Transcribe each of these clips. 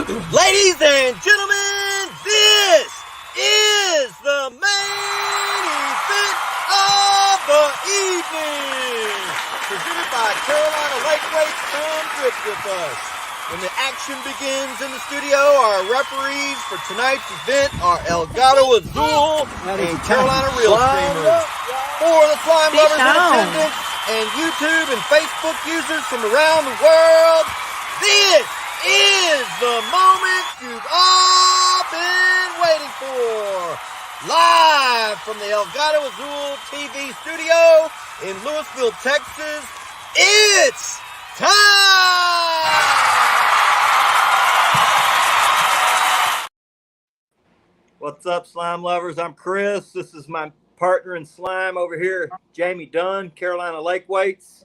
Ladies and gentlemen, this is the main event of the evening. Presented by Carolina Lightweights. Come grip with us. When the action begins in the studio, our referees for tonight's event are Elgato Azul and Carolina Real Streamers. For the slime lovers in attendance and YouTube and Facebook users from around the world, this is the moment you've all been waiting for. Live from the Elgato Azul TV studio in Lewisville, Texas, it's time! What's up, slime lovers? I'm Chris. This is my partner in slime over here, Jamie Dunn, Carolina Lightweights.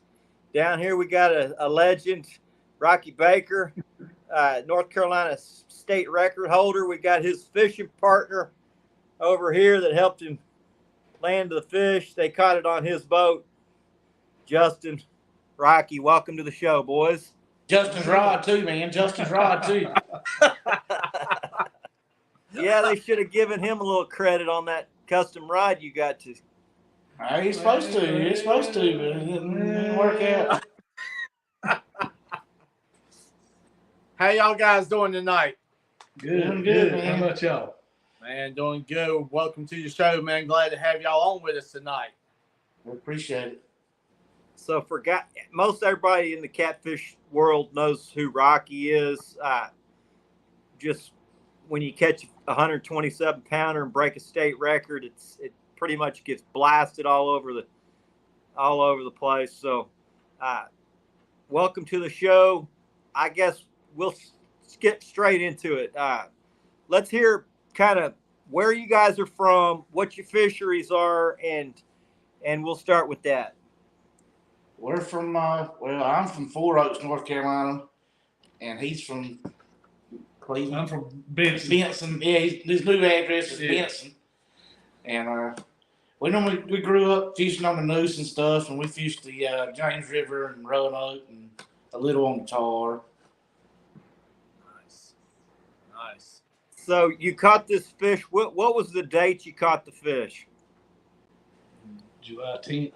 Down here we got a legend, Rocky Baker, North Carolina state record holder. We got his fishing partner over here that helped him land the fish. They caught it on his boat. Justin, Rocky, welcome to the show, boys. Justin's rod too, man. Justin's rod too. Yeah, they should have given him a little credit on that custom rod you got to. He's supposed to. He's supposed to, but it didn't work out. How y'all guys doing tonight? Good, man. How about y'all? Man, doing good. Welcome to the show, man. Glad to have y'all on with us tonight. We appreciate it. So most everybody in the catfish world knows who Rocky is. Just when you catch a 127 pounder and break a state record, it pretty much gets blasted all over the place. So, welcome to the show. I guess we'll skip straight into it. Let's hear kind of where you guys are from, what your fisheries are, and we'll start with that. We're from, I'm from Four Oaks, North Carolina, and he's from Cleveland. I'm from Benson. Benson. Yeah, his new address is Benson. And we grew up fishing on the Noose and stuff, and we fished the James River and Roanoke and a little on the Tar. Nice. So you caught this fish. What was the date you caught the fish? July 10th.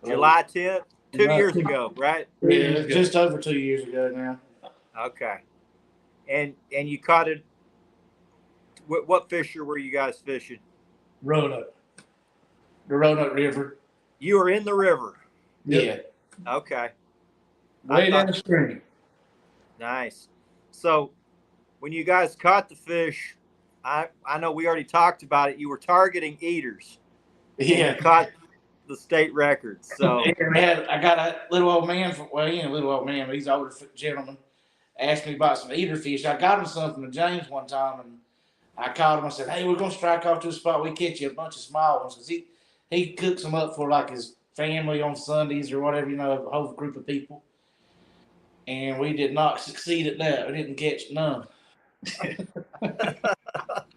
July 10th? 2 years ago, right? Yeah, just over 2 years ago now. Okay. And you caught it. What fisher were you guys fishing? Roanoke. The Roanoke River. You were in the river. Yeah. Okay. Way down the stream. Nice. So when you guys caught the fish, I know we already talked about it. You were targeting eaters. Yeah. You caught the state record. So I got a little old man he ain't a little old man, but he's an older gentleman, asked me about some eater fish. I got him something to James one time, and I called him. I said, "Hey, we're gonna strike off to a spot. We catch you a bunch of small ones, because he cooks them up for like his family on Sundays or whatever, a whole group of people." And we did not succeed at that. We didn't catch none.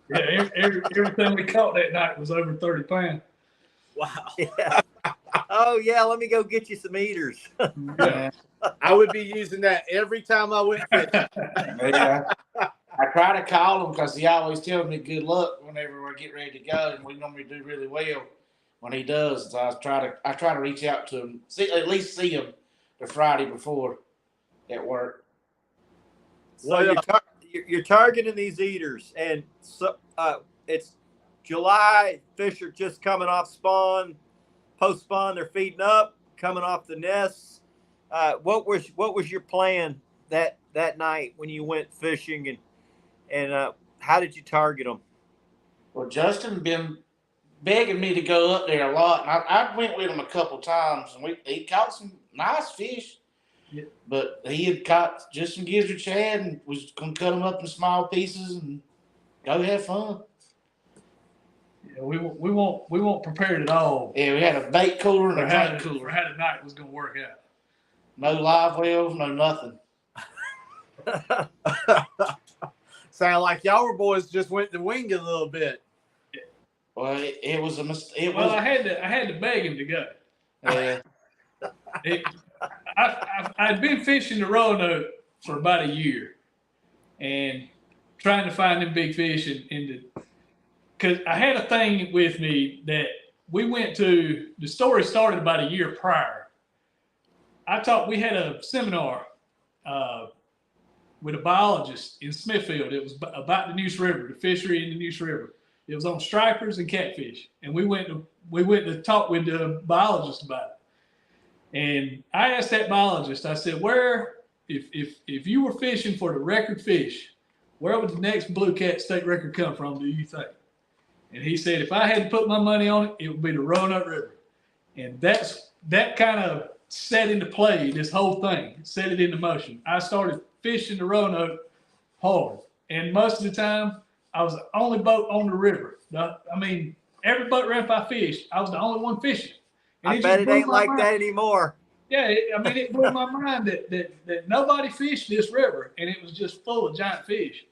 Yeah, everything we caught that night was over 30 pounds. wow. Yeah. Oh yeah, let me go get you some eaters. Yeah. I would be using that every time I went fishing. Yeah. I try to call him because he always tells me good luck whenever we get ready to go, and we normally do really well when he does. So I try to reach out to him, at least see him the Friday before at work. So you're targeting these eaters, and so it's July. Fish are just coming off spawn, post spawn. They're feeding up, coming off the nests. What was your plan that night when you went fishing, and how did you target them? Well, Justin been begging me to go up there a lot, and I went with him a couple times, and he caught some nice fish. Yeah. But he had caught just some gizzard shad and was gonna cut them up in small pieces and go have fun. Yeah, we weren't prepared at all. Yeah, we had a bait cooler and For a how drink cooler. the night was gonna work out. No live wells, no nothing. Sound like y'all boys just went to wing it a little bit. Well, it was a mistake. Well, I had to beg him to go. Yeah. I'd been fishing the Roanoke for about a year, and trying to find them big fish. Because I had a thing with me that we went to, the story started about a year prior. We had a seminar with a biologist in Smithfield. It was about the Neuse River, the fishery in the Neuse River. It was on stripers and catfish. And we went to talk with the biologist about it. And I asked that biologist, I said, if you were fishing for the record fish, where would the next blue cat state record come from, do you think? And he said, if I had to put my money on it, it would be the Roanoke River. And that kind of set into play this whole thing, set it into motion. I started fishing the Roanoke hard. And most of the time, I was the only boat on the river. Every boat ramp I fished, I was the only one fishing. And I bet it ain't like that anymore. Yeah, it blew my mind that nobody fished this river, and it was just full of giant fish.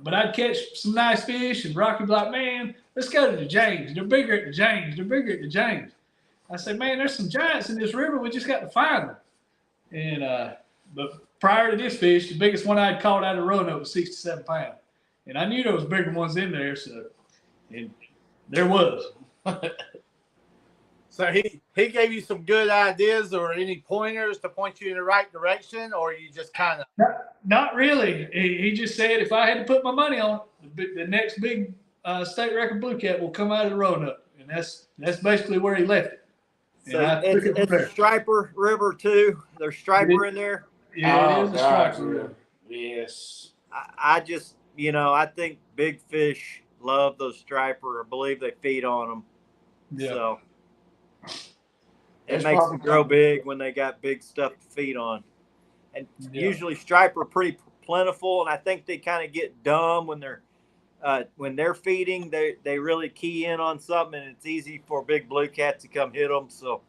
But I'd catch some nice fish, and Rocky would be like, man, let's go to the James. They're bigger at the James. They're bigger at the James. I said, man, there's some giants in this river. We just got to find them. And but prior to this fish, the biggest one I'd caught out of Roanoke was 67 pounds. And I knew there was bigger ones in there, and there was. So he gave you some good ideas or any pointers to point you in the right direction, or you just kind of? Not really. He just said if I had to put my money on it, the next big state record blue cat will come out of the Roanoke, and that's basically where he left it. So it's a striper river too. There's striper in there. Yeah, it is a striper river. Yes. I just, I think big fish love those striper. I believe they feed on them. Yeah. So it makes them grow big when they got big stuff to feed on. And usually striper are pretty plentiful, and I think they kind of get dumb when they're feeding. They really key in on something, and it's easy for big blue cat to come hit them. So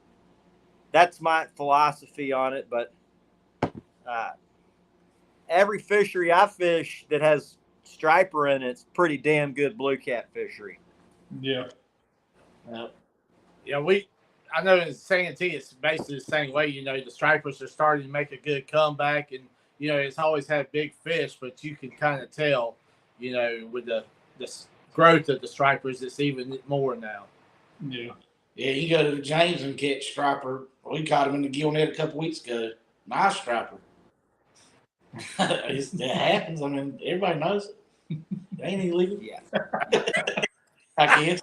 that's my philosophy on it. But every fishery I fish that has striper in it's pretty damn good blue cat fishery. Yeah. Yeah, I know in Santee it's basically the same way. The stripers are starting to make a good comeback, and it's always had big fish, but you can kind of tell, with the growth of the stripers, it's even more now. Yeah. Yeah, you go to the James and catch striper. We caught him in the gill net a couple weeks ago. Nice striper. It happens. Everybody knows it. It ain't illegal. Yeah. I guess.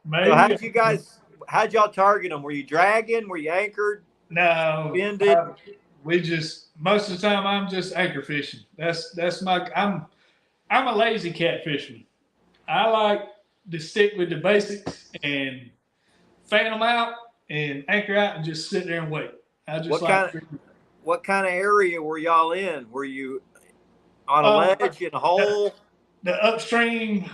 Maybe. So how'd y'all target them? Were you dragging? Were you anchored? No. Bended? Most of the time I'm just anchor fishing. I'm a lazy cat fisherman. I like to stick with the basics and fan them out and anchor out and just sit there and wait. What kind of area were y'all in? Were you on a ledge in a hole? The upstream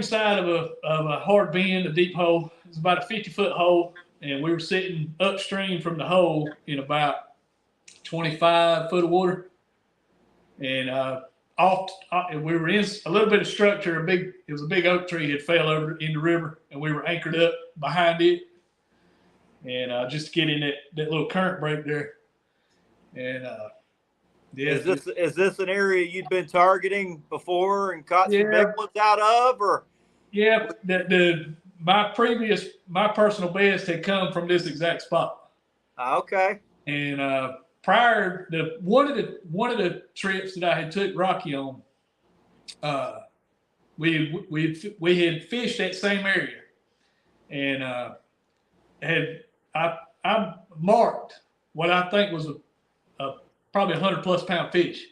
side of a hard bend, a deep hole. It's about a 50-foot hole, and we were sitting upstream from the hole in about 25 foot of water. And we were in a little bit of structure. It was a big oak tree that fell over in the river, and we were anchored up behind it, and just to get in that little current break there. And yeah. Is this an area you'd been targeting before and caught some big ones out of, or? Yeah, my personal best had come from this exact spot. Okay. And prior one of the trips that I had took Rocky on, we had fished that same area, and I marked what I think was a probably 100+ pound fish,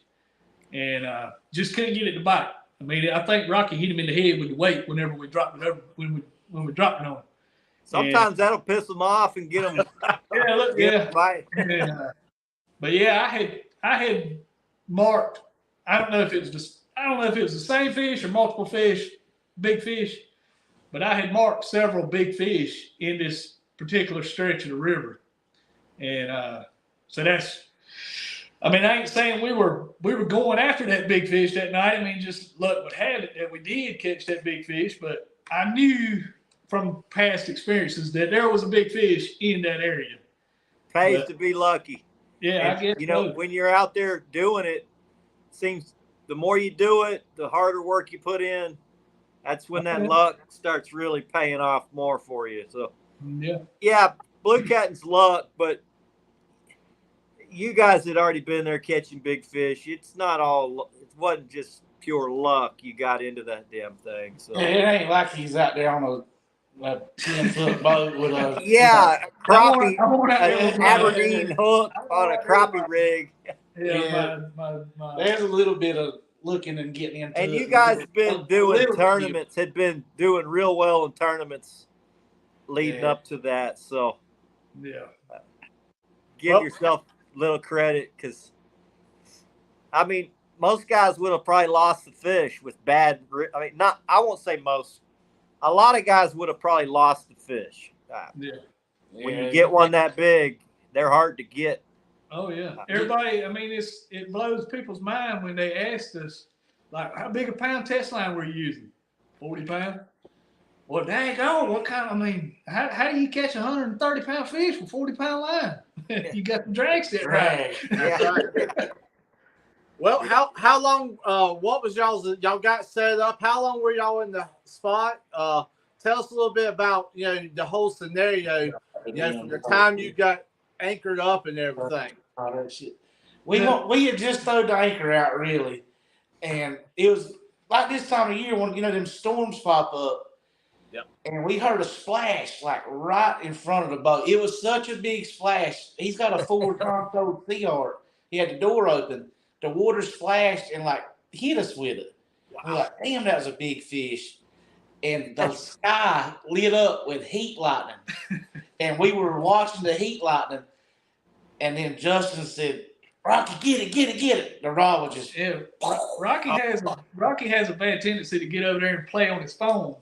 and just couldn't get it to bite. I think Rocky hit him in the head with the weight whenever we dropped it over when we dropped it on him. Sometimes that'll piss them off and get them. Bite. But yeah, I had marked. I don't know if it was the same fish or multiple fish, big fish, but I had marked several big fish in this particular stretch of the river, and so that's. I ain't saying we were going after that big fish that night. Just luck would have it that we did catch that big fish, but I knew from past experiences that there was a big fish in that area. Pays to be lucky. Yeah, And, I guess you know, so. when you're out there doing it, seems the more you do it, the harder work you put in. That's when that Okay. luck starts really paying off more for you. So, Yeah. yeah, blue catting's luck, but you guys had already been there catching big fish. It's not all. It wasn't just pure luck. You got into that damn thing. So Yeah, it ain't like he's out there on a 10-foot boat with a yeah, a crappie, I want out there an with my, Aberdeen hook I want on a out there with crappie my- rig. yeah, Yeah. my There's a little bit of looking and getting into And it. you guys have A been doing little tournaments, had been doing real well in tournaments leading Yeah. up to that. So yeah. give yourself a little credit because, I mean, most guys would have probably lost the fish with bad. I mean, not. I won't say most. A lot of guys would have probably lost the fish. Yeah. When Yeah. you get one that big, they're hard to get. Oh yeah. Everybody, I mean, it blows people's mind when they asked us, like, how big a pound test line were you using? 40 pound? Well, dang on, what kind of, I mean, how do you catch a 130-pound fish with 40-pound line? You got the drag set right. Yeah. Well, how long? What was y'all got set up? How long were y'all in the spot? Tell us a little bit about the whole scenario. From the time you got anchored up and everything. All that shit. We had just thrown the anchor out really, and it was like this time of year when them storms pop up. Yep. And we heard a splash like right in front of the boat. It was such a big splash. He's got a forward console sea art. He had the door open. The water splashed and like hit us with it. Wow. We're like, damn, that was a big fish. And the sky lit up with heat lightning. And we were watching the heat lightning. And then Justin said, Rocky, get it. The rod was just Yeah, Rocky has a bad tendency to get over there and play on his phone.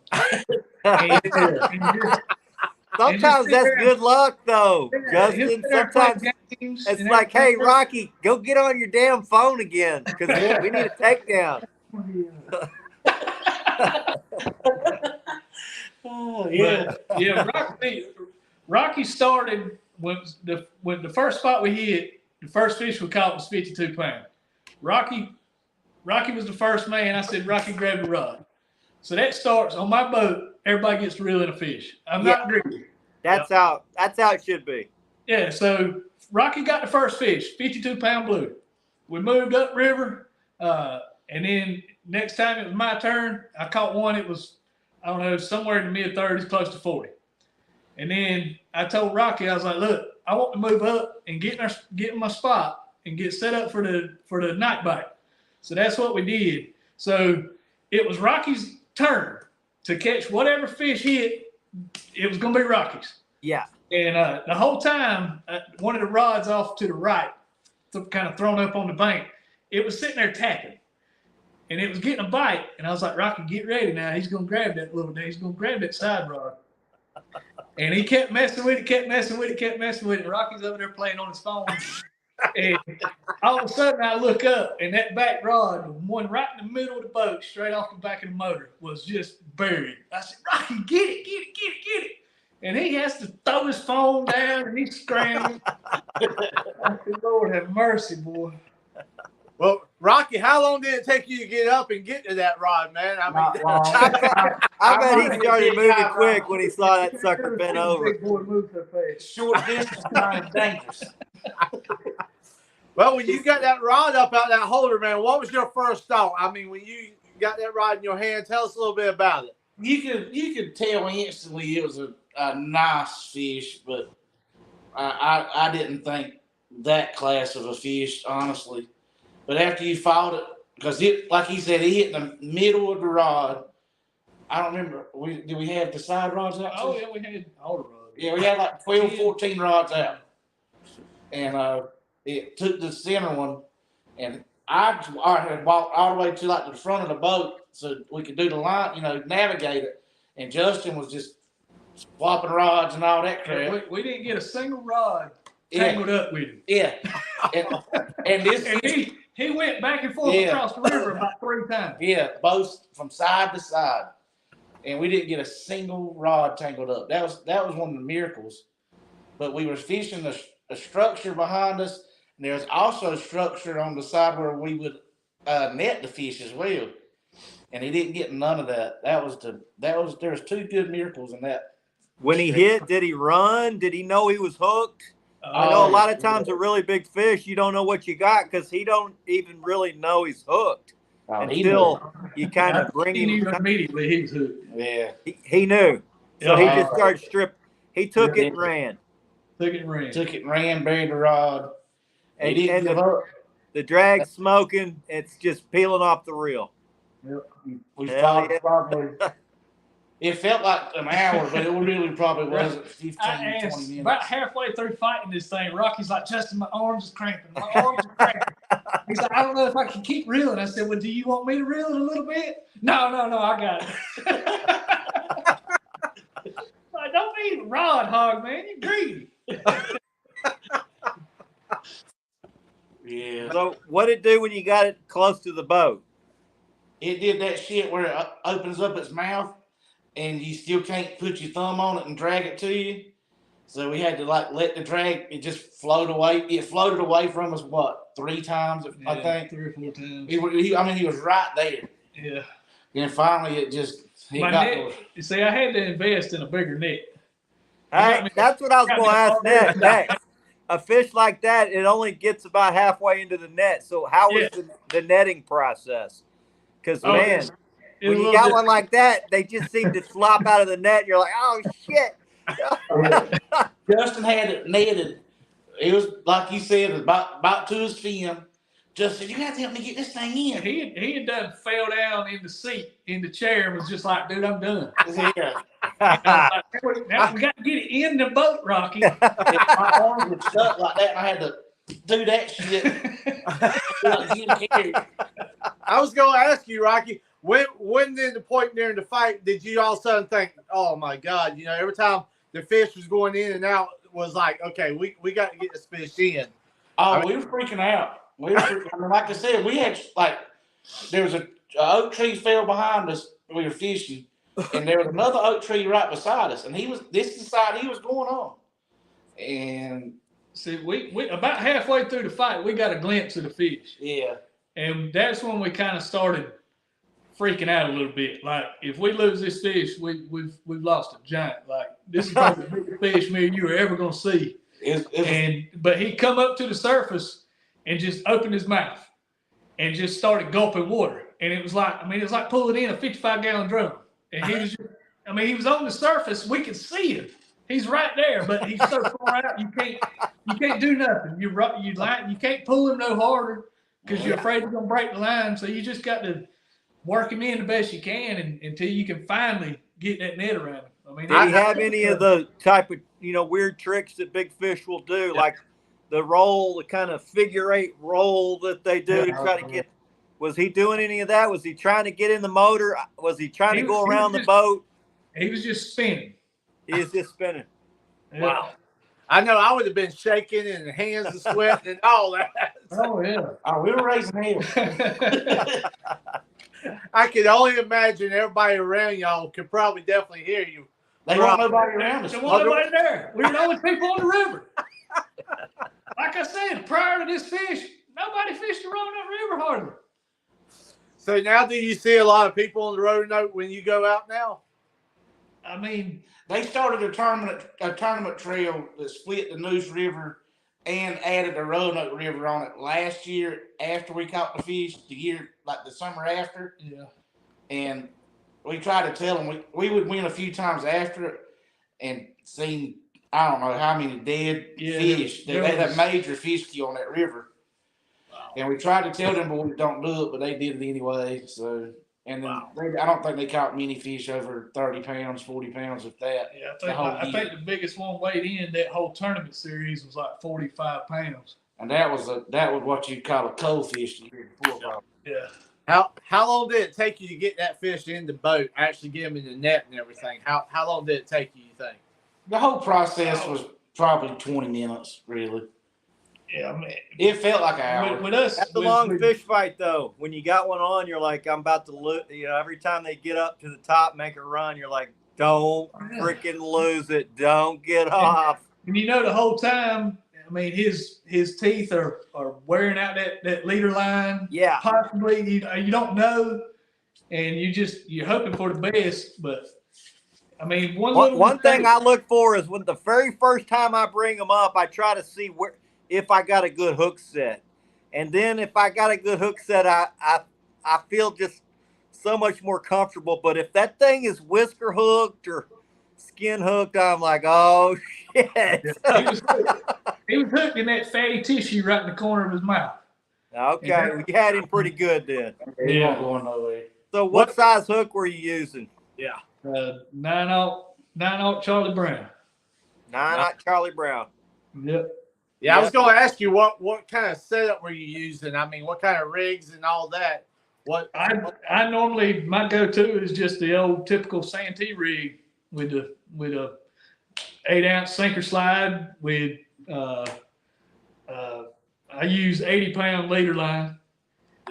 Sometimes that's good luck, though, Justin. Sometimes it's like, hey, Rocky, go get on your damn phone again because we need a takedown. oh yeah. Rocky started when the first spot we hit, the first fish we caught was 52 pounds. Rocky was the first man. I said, Rocky, grab the rod. So that starts on my boat. Everybody gets to reel in a fish. I'm not greedy. That's how it should be. Yeah. So Rocky got the first fish, 52-pound blue. We moved upriver, and then next time it was my turn. I caught one. It was, I don't know, somewhere in the mid-30s, close to 40. And then I told Rocky, I was like, look, I want to move up and get in my spot and get set up for the night bite. So that's what we did. So it was Rocky's turn to catch whatever fish hit. It was going to be Rocky's. Yeah. And the whole time, one of the rods off to the right, kind of thrown up on the bank, it was sitting there tapping. And it was getting a bite. And I was like, Rocky, get ready now. He's going to grab that little thing. He's going to grab that side rod. And he kept messing with it. And Rocky's over there playing on his phone. And all of a sudden, I look up, and that back rod, the one right in the middle of the boat, straight off the back of the motor, was just buried. I said, Rocky, get it. And he has to throw his phone down, and he's scrambling. I said, Lord have mercy, boy. Well, Rocky, how long did it take you to get up and get to that rod, man? I mean, I bet he started moving quick when he saw that sucker bent over. Big boy moved so fast. short distance kind of dangerous. well, when you got that rod up out that holder, man, what was your first thought? I mean, when you got that rod in your hand, tell us a little bit about it. You could tell instantly it was a nice fish, but I didn't think that class of a fish, honestly. But after you fought it, because it, like he said, he hit in the middle of the rod. I don't remember. Did we have the side rods out? Oh, yeah, we had all the rods. Yeah, we had like 12, 14 rods out. And it took the center one, and I had walked all the way to like the front of the boat so we could do the line, navigate it. And Justin was just swapping rods and all that crap. We didn't get a single rod tangled up with him. Yeah. And this And he went back and forth across the river about 3 times. Yeah, both from side to side, and we didn't get a single rod tangled up. That was one of the miracles. But we were fishing a structure behind us, And there's also structure on the side where we would net the fish as well. And he didn't get none of that. There's two good miracles in that. When he hit, did he run? Did he know he was hooked? I know a lot of times a really big fish, you don't know what you got because he don't even really know he's hooked until you kind of bring him. He knew immediately he was hooked. Yeah. He knew. So he just started stripping. He took it and ran. Took it and ran. Buried the rod. And the drag's smoking. It's just peeling off the reel. We probably. It felt like an hour, but it really probably wasn't 15, 20 minutes. About halfway through fighting this thing, Rocky's like, Justin, my arms is cramping. My arms are cramping. He's like, I don't know if I can keep reeling. I said, well, do you want me to reel it a little bit? No, I got it. Like, don't be a rod hog, man. You're greedy. Yeah. So what did it do when you got it close to the boat? It did that shit where it opens up its mouth and you still can't put your thumb on it and drag it to you. So we had to let the drag, it just float away. It floated away from us, 3 times, I think? 3 or 4 times. He was right there. Yeah. And finally it just, My net, you see, I had to invest in a bigger net. Hey, that's what I was going to ask next. A fish like that, it only gets about halfway into the net. So how was the netting process? Because, man, when you got one like that, they just seem to flop out of the net. You're like, oh, shit. Justin had it netted. It was, like you said, about to his fin. Justin, you got to help me get this thing in. He had done fell down in the seat, in the chair, and was just like, dude, I'm done. Yeah. Like, now we got to get it in the boat, Rocky. My arms were stuck like that, and I had to do that shit. I was going to ask you, Rocky, when did the point during the fight did you all of a sudden think, oh my God, every time the fish was going in and out was like, okay, we got to get this fish in. We were freaking out. I mean, like I said, we had there was a oak tree fell behind us. We were fishing, and there was another oak tree right beside us, and this is the side he was going on. And see, we about halfway through the fight, we got a glimpse of the fish. Yeah, and that's when we kind of started freaking out a little bit. Like, if we lose this fish, we've lost a giant. Like, this is probably the biggest fish me and you are ever gonna see. But he come up to the surface and just opened his mouth and just started gulping water. And it was like pulling in a 55-gallon drum. And he was he was on the surface. We could see him. He's right there, but he's so far out, you can't do nothing. You can't pull him no harder because you're afraid he's gonna break the line. So you just got to work him in the best you can until you can finally get that net around him. Did he have any of the type of weird tricks that big fish will do, like the kind of figure 8 roll that they do to try to get? Was he doing any of that? Was he trying to get in the motor? Was he trying to go around the boat? He was just spinning. He was just spinning. Wow. I know I would have been shaking and hands and sweating and all that. Oh, yeah. Oh, we were raising hell. I could only imagine everybody around y'all could probably definitely hear you. They weren't nobody around us. There wasn't nobody there. We were the only people on the river. Like I said, prior to this fish, nobody fished around that river hardly. So now do you see a lot of people on the Roanoke when you go out now? I mean, they started a tournament trail that split the Neuse River and added the Roanoke River on it last year after we caught the fish, the summer after. Yeah. And we tried to tell them we would win a few times after it and seen, I don't know how many dead fish. They had a major fish kill on that river. Wow. And we tried to tell them, but we don't do it, but they did it anyway. So, and then I don't think they caught many fish over 30 pounds, 40 pounds, if that. Yeah, I think the biggest one weighed in that whole tournament series was like 45 pounds. And that was what you call a cold fish the year before. Yeah. How long did it take you to get that fish in the boat, actually get him in the net and everything? How long did it take you think? The whole process was probably 20 minutes, really. Yeah, I mean, it felt like an hour. With us, that's a long fish fight, though. When you got one on, you're like, I'm about to lose. Every time they get up to the top, make a run, you're like, don't freaking lose it. Don't get off. And the whole time, I mean, his teeth are wearing out that leader line. Yeah. Possibly, you don't know, and you're hoping for the best. But I mean, One thing I look for is when the very first time I bring them up, I try to see if I got a good hook set, and then if I got a good hook set, I feel just so much more comfortable. But if that thing is whisker hooked or skin hooked, I'm like, oh shit. He was hooked in that fatty tissue right in the corner of his mouth. Okay, we had him pretty good then. He won't go no way. So what size hook were you using? Yeah. 9/0 Charlie Brown. 9/0 Charlie Brown. Yep. Yeah, I was going to ask you what kind of setup were you using? I mean, what kind of rigs and all that? I normally, my go-to is just the old typical Santee rig with a 8-ounce sinker slide with I use 80-pound leader line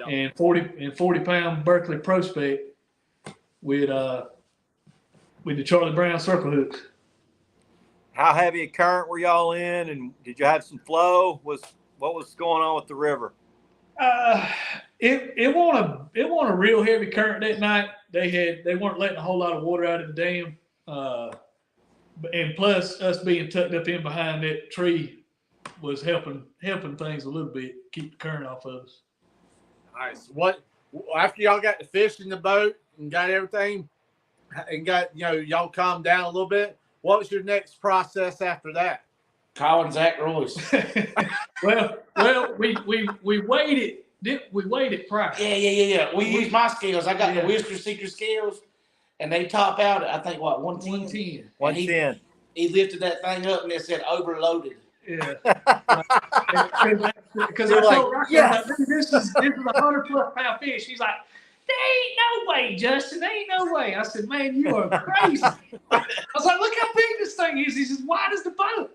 and 40-pound Berkeley Prospect with the Charlie Brown circle hooks. How heavy a current were y'all in, and did you have some flow? What was going on with the river? It wasn't a real heavy current that night. They weren't letting a whole lot of water out of the dam, and plus us being tucked up in behind that tree was helping things a little bit, keep the current off of us. Nice. After y'all got the fish in the boat and got everything, and got y'all calmed down a little bit, what was your next process after that? Calling Zach Royce. well, we waited. We waited prior. Yeah. We used my scales. I got the Whisker Seeker scales, and they top out at, I think, 110. 110. He lifted that thing up and it said overloaded. Yeah. Because I told Rocky, yes. This is 100+ pound fish. He's like, there ain't no way, Justin. There ain't no way. I said, man, you are crazy. I was like, look how big this thing is. He's as wide as the boat.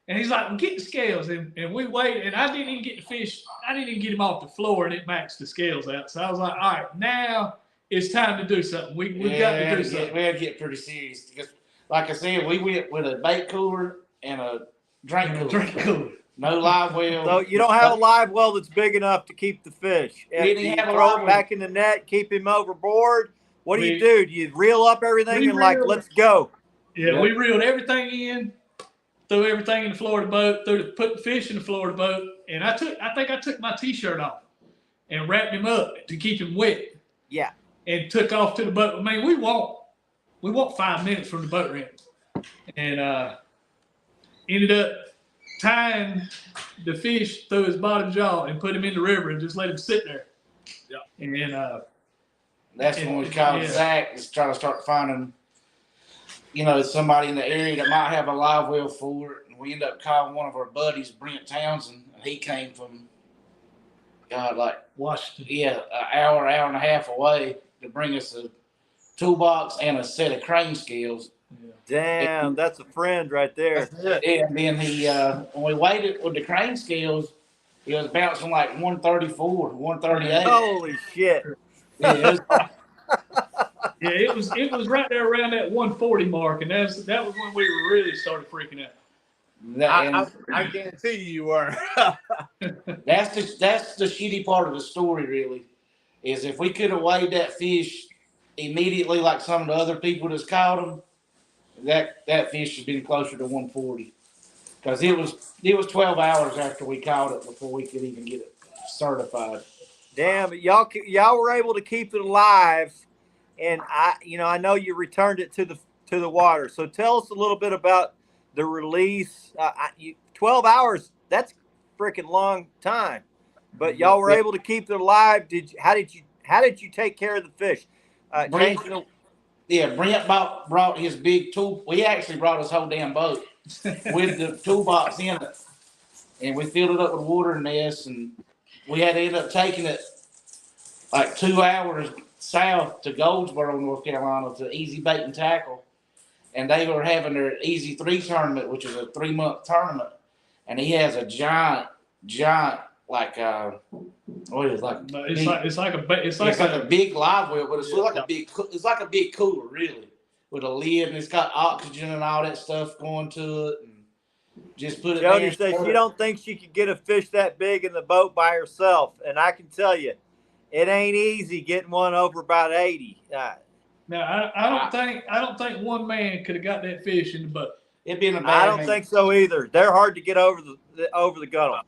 And he's like, well, get the scales. And we waited. And I didn't even get the fish. I didn't even get him off the floor, and it maxed the scales out. So I was like, all right, now it's time to do something. We got to do something. We had to get pretty serious. Because, like I said, we went with a bait cooler and a drink cooler. No live well. So you don't have a live well that's big enough to keep the fish. We do you throw it back in the net, keep him overboard? What do you do? Do you reel up everything and let's go? Yeah, we reeled everything in, threw everything in the floor of the boat, put the fish in the floor of the boat, and I think I took my T-shirt off and wrapped him up to keep him wet. Yeah. And took off to the boat. I mean, we walked 5 minutes from the boat ramp, and ended up tying the fish through his bottom jaw and put him in the river and just let him sit there. Yeah. And that's when we called Zach to try to start finding, somebody in the area that might have a live well for it. And we ended up calling one of our buddies, Brent Townsend, and he came from Washington. Yeah, an hour and a half away to bring us a toolbox and a set of crane scales. Damn, that's a friend right there. And then he, when we waited with the crane scales, he was bouncing like 134, 138. Holy shit! Yeah, it was right there around that 140 mark, and that was when we really started freaking out. I guarantee you were. That's the shitty part of the story, really, is if we could have weighed that fish immediately like some of the other people that's caught them, that fish has been closer to 140, because it was 12 hours after we caught it before we could even get it certified. Damn, but y'all were able to keep it alive, and I know you returned it to the water. So tell us a little bit about the release. 12 hours, that's a freaking long time, but y'all were able to keep it alive. How did you take care of the fish? Brent brought his big tool. We actually brought his whole damn boat with the toolbox in it, and we filled it up with water and this, and we had to end up taking it like 2 hours south to Goldsboro, North Carolina, to Easy Bait and Tackle, and they were having their Easy 3 tournament, which is a 3-month tournament, and he has a giant it's like a big live well, but it's like a big cooler, really, with a lid, and it's got oxygen and all that stuff going to it. And Just put it Jody down. says she don't think she could get a fish that big in the boat by herself, and I can tell you, it ain't easy getting one over about 80. Now I don't think one man could have got that fish in the boat. It'd been a bad I don't man. think so either. They're hard to get over the gunnel.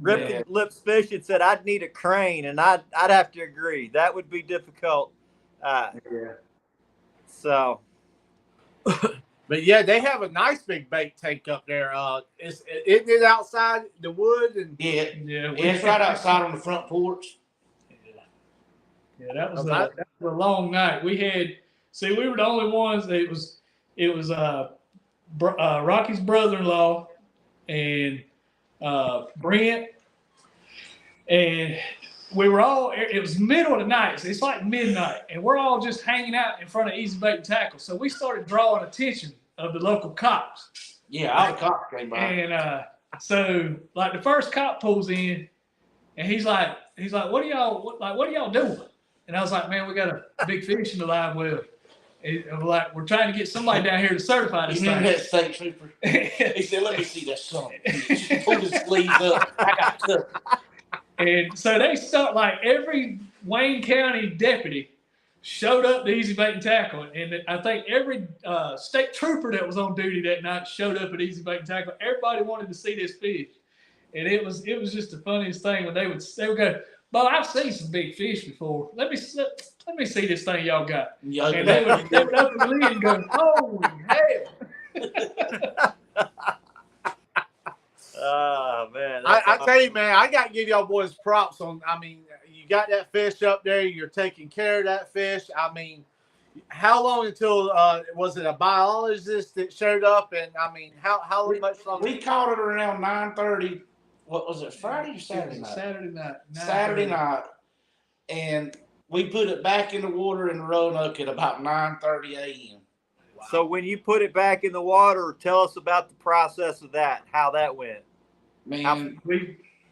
Ripken Yeah. Lips Fishing said I'd need a crane, and I'd have to agree that would be difficult. Yeah. So. But yeah, they have a nice big bait tank up there. Isn't it outside the wood? And Yeah. Yeah, It's right outside on the front porch. Yeah, that was Okay. a long night. We were the only ones. It was Rocky's brother-in-law and Brent, and we were all. It was middle of the night. So it's like midnight, and we're all just hanging out in front of Easy Bait and Tackle. So we started drawing attention of the local cops. Yeah, all the cops came by. And so like the first cop pulls in, and he's like, what are y'all doing? And I was like, man, we got a big fish in the live well. And we're trying to get somebody down here to certify this You remember thing. that state trooper? He said, "Let me see that son." He pulled his sleeves up. I got cut. And so they start like every Wayne County deputy showed up to Easy Bait and Tackle, and I think every state trooper that was on duty that night showed up at Easy Bait and Tackle. Everybody wanted to see this fish, and it was just the funniest thing when they would go, "Well, I've seen some big fish before. Let me see this thing y'all got." Yeah, And they would open the lid and go, "Holy hell!" Oh man, I tell you, man, I got to give y'all boys props on. I mean, you got that fish up there. You're taking care of that fish. I mean, how long until was it a biologist that showed up? And I mean, how much longer? we caught it around 9:30. What was it? Friday or Saturday night? Saturday night. Saturday night, and we put it back in the water in Roanoke at about 9:30 a.m. So when you put it back in the water, tell us about the process of that, how that went. Man,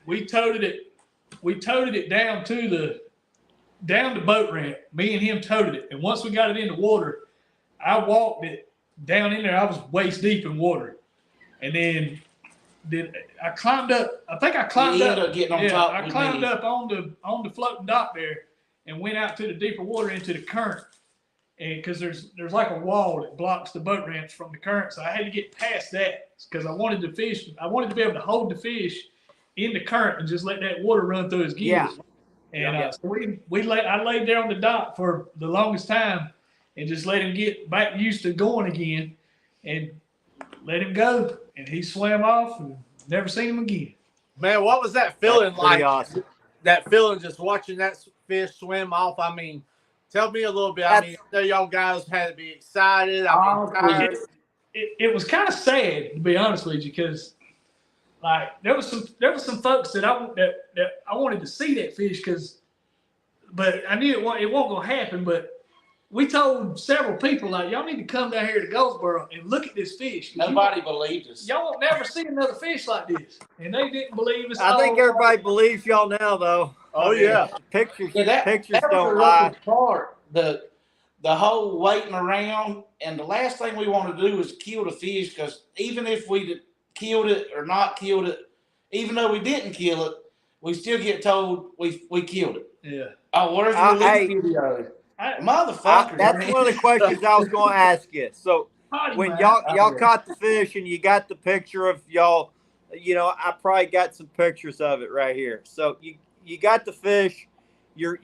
We toted it down to the boat ramp. Me and him toted it, and once we got it in the water, I walked it down in there. I was waist deep in water, and then I climbed up. I think I climbed you up. ended up getting on top I with climbed me. up on the floating dock there, and went out to the deeper water into the current. And because there's like a wall that blocks the boat ramps from the current, so I had to get past that because I wanted to fish. I wanted to be able to hold the fish in the current and just let that water run through his gills. Yeah. And so I laid there on the dock for the longest time and just let him get back used to going again, and let him go. And he swam off and never seen him again. Man, what was that feeling That's pretty like? awesome. That feeling just watching that fish swim off. I mean, tell me a little bit. I mean, I know y'all guys had to be excited. I mean, tired. It was kind of sad, to be honest with you, because like there was some folks that I wanted to see that fish but I knew it wasn't gonna happen. But we told several people, like, y'all need to come down here to Goldsboro and look at this fish. Nobody believed us. Y'all won't never see another fish like this. And they didn't believe us. I think everybody believes y'all now, though. Oh, yeah. Pictures That don't was lie. the part. The whole waiting around, and the last thing we want to do is kill the fish, because even if we killed it or not killed it, even though we didn't kill it, we still get told we killed it. Yeah. Oh, where's the Hey, release video? I- Motherfucker. That's one of the questions I was going to ask you. So Potty when mouth. y'all caught the fish and you got the picture of y'all, I probably got some pictures of it right here. So you got the fish, you're